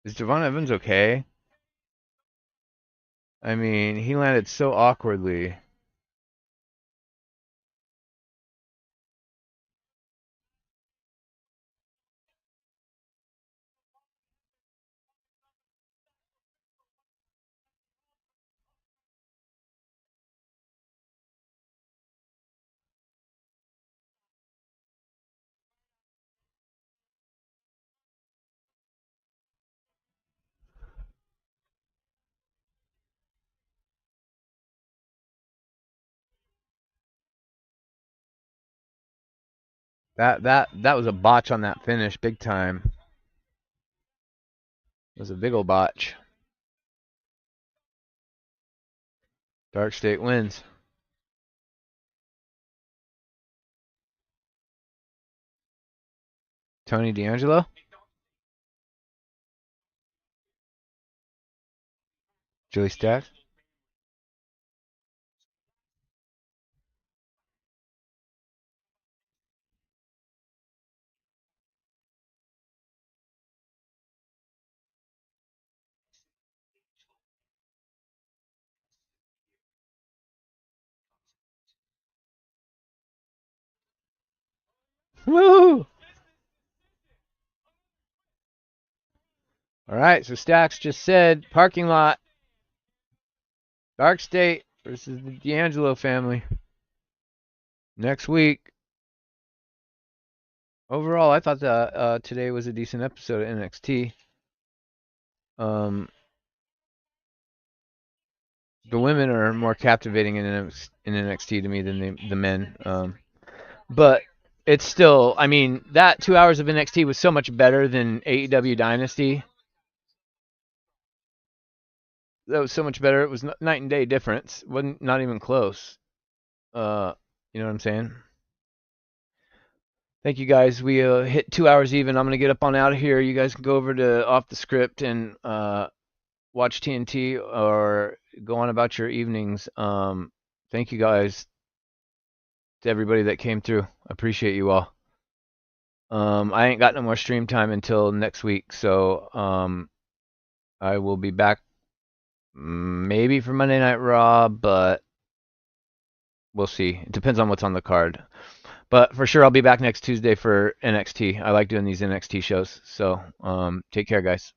Is Javon Evans okay? I mean, he landed so awkwardly. That was a botch on that finish, big time. It was a big ol' botch. Dark State wins. Tony D'Angelo? Joey Stacks? Woo! All right, so Stacks just said parking lot. Dark State versus the D'Angelo family. Next week. Overall, I thought that today was a decent episode of NXT. The women are more captivating in NXT to me than the men. But it's still, I mean, that 2 hours of NXT was so much better than AEW Dynasty. That was so much better. It was night and day difference. Wasn't not even close. You know what I'm saying? Thank you guys. We hit 2 hours even. I'm gonna get up on out of here. You guys can go over to Off the Script and watch TNT or go on about your evenings. Thank you guys to everybody that came through. I appreciate you all. I ain't got no more stream time until next week, so I will be back maybe for Monday Night Raw, but we'll see. It depends on what's on the card. But for sure, I'll be back next Tuesday for NXT. I like doing these NXT shows. So take care, guys.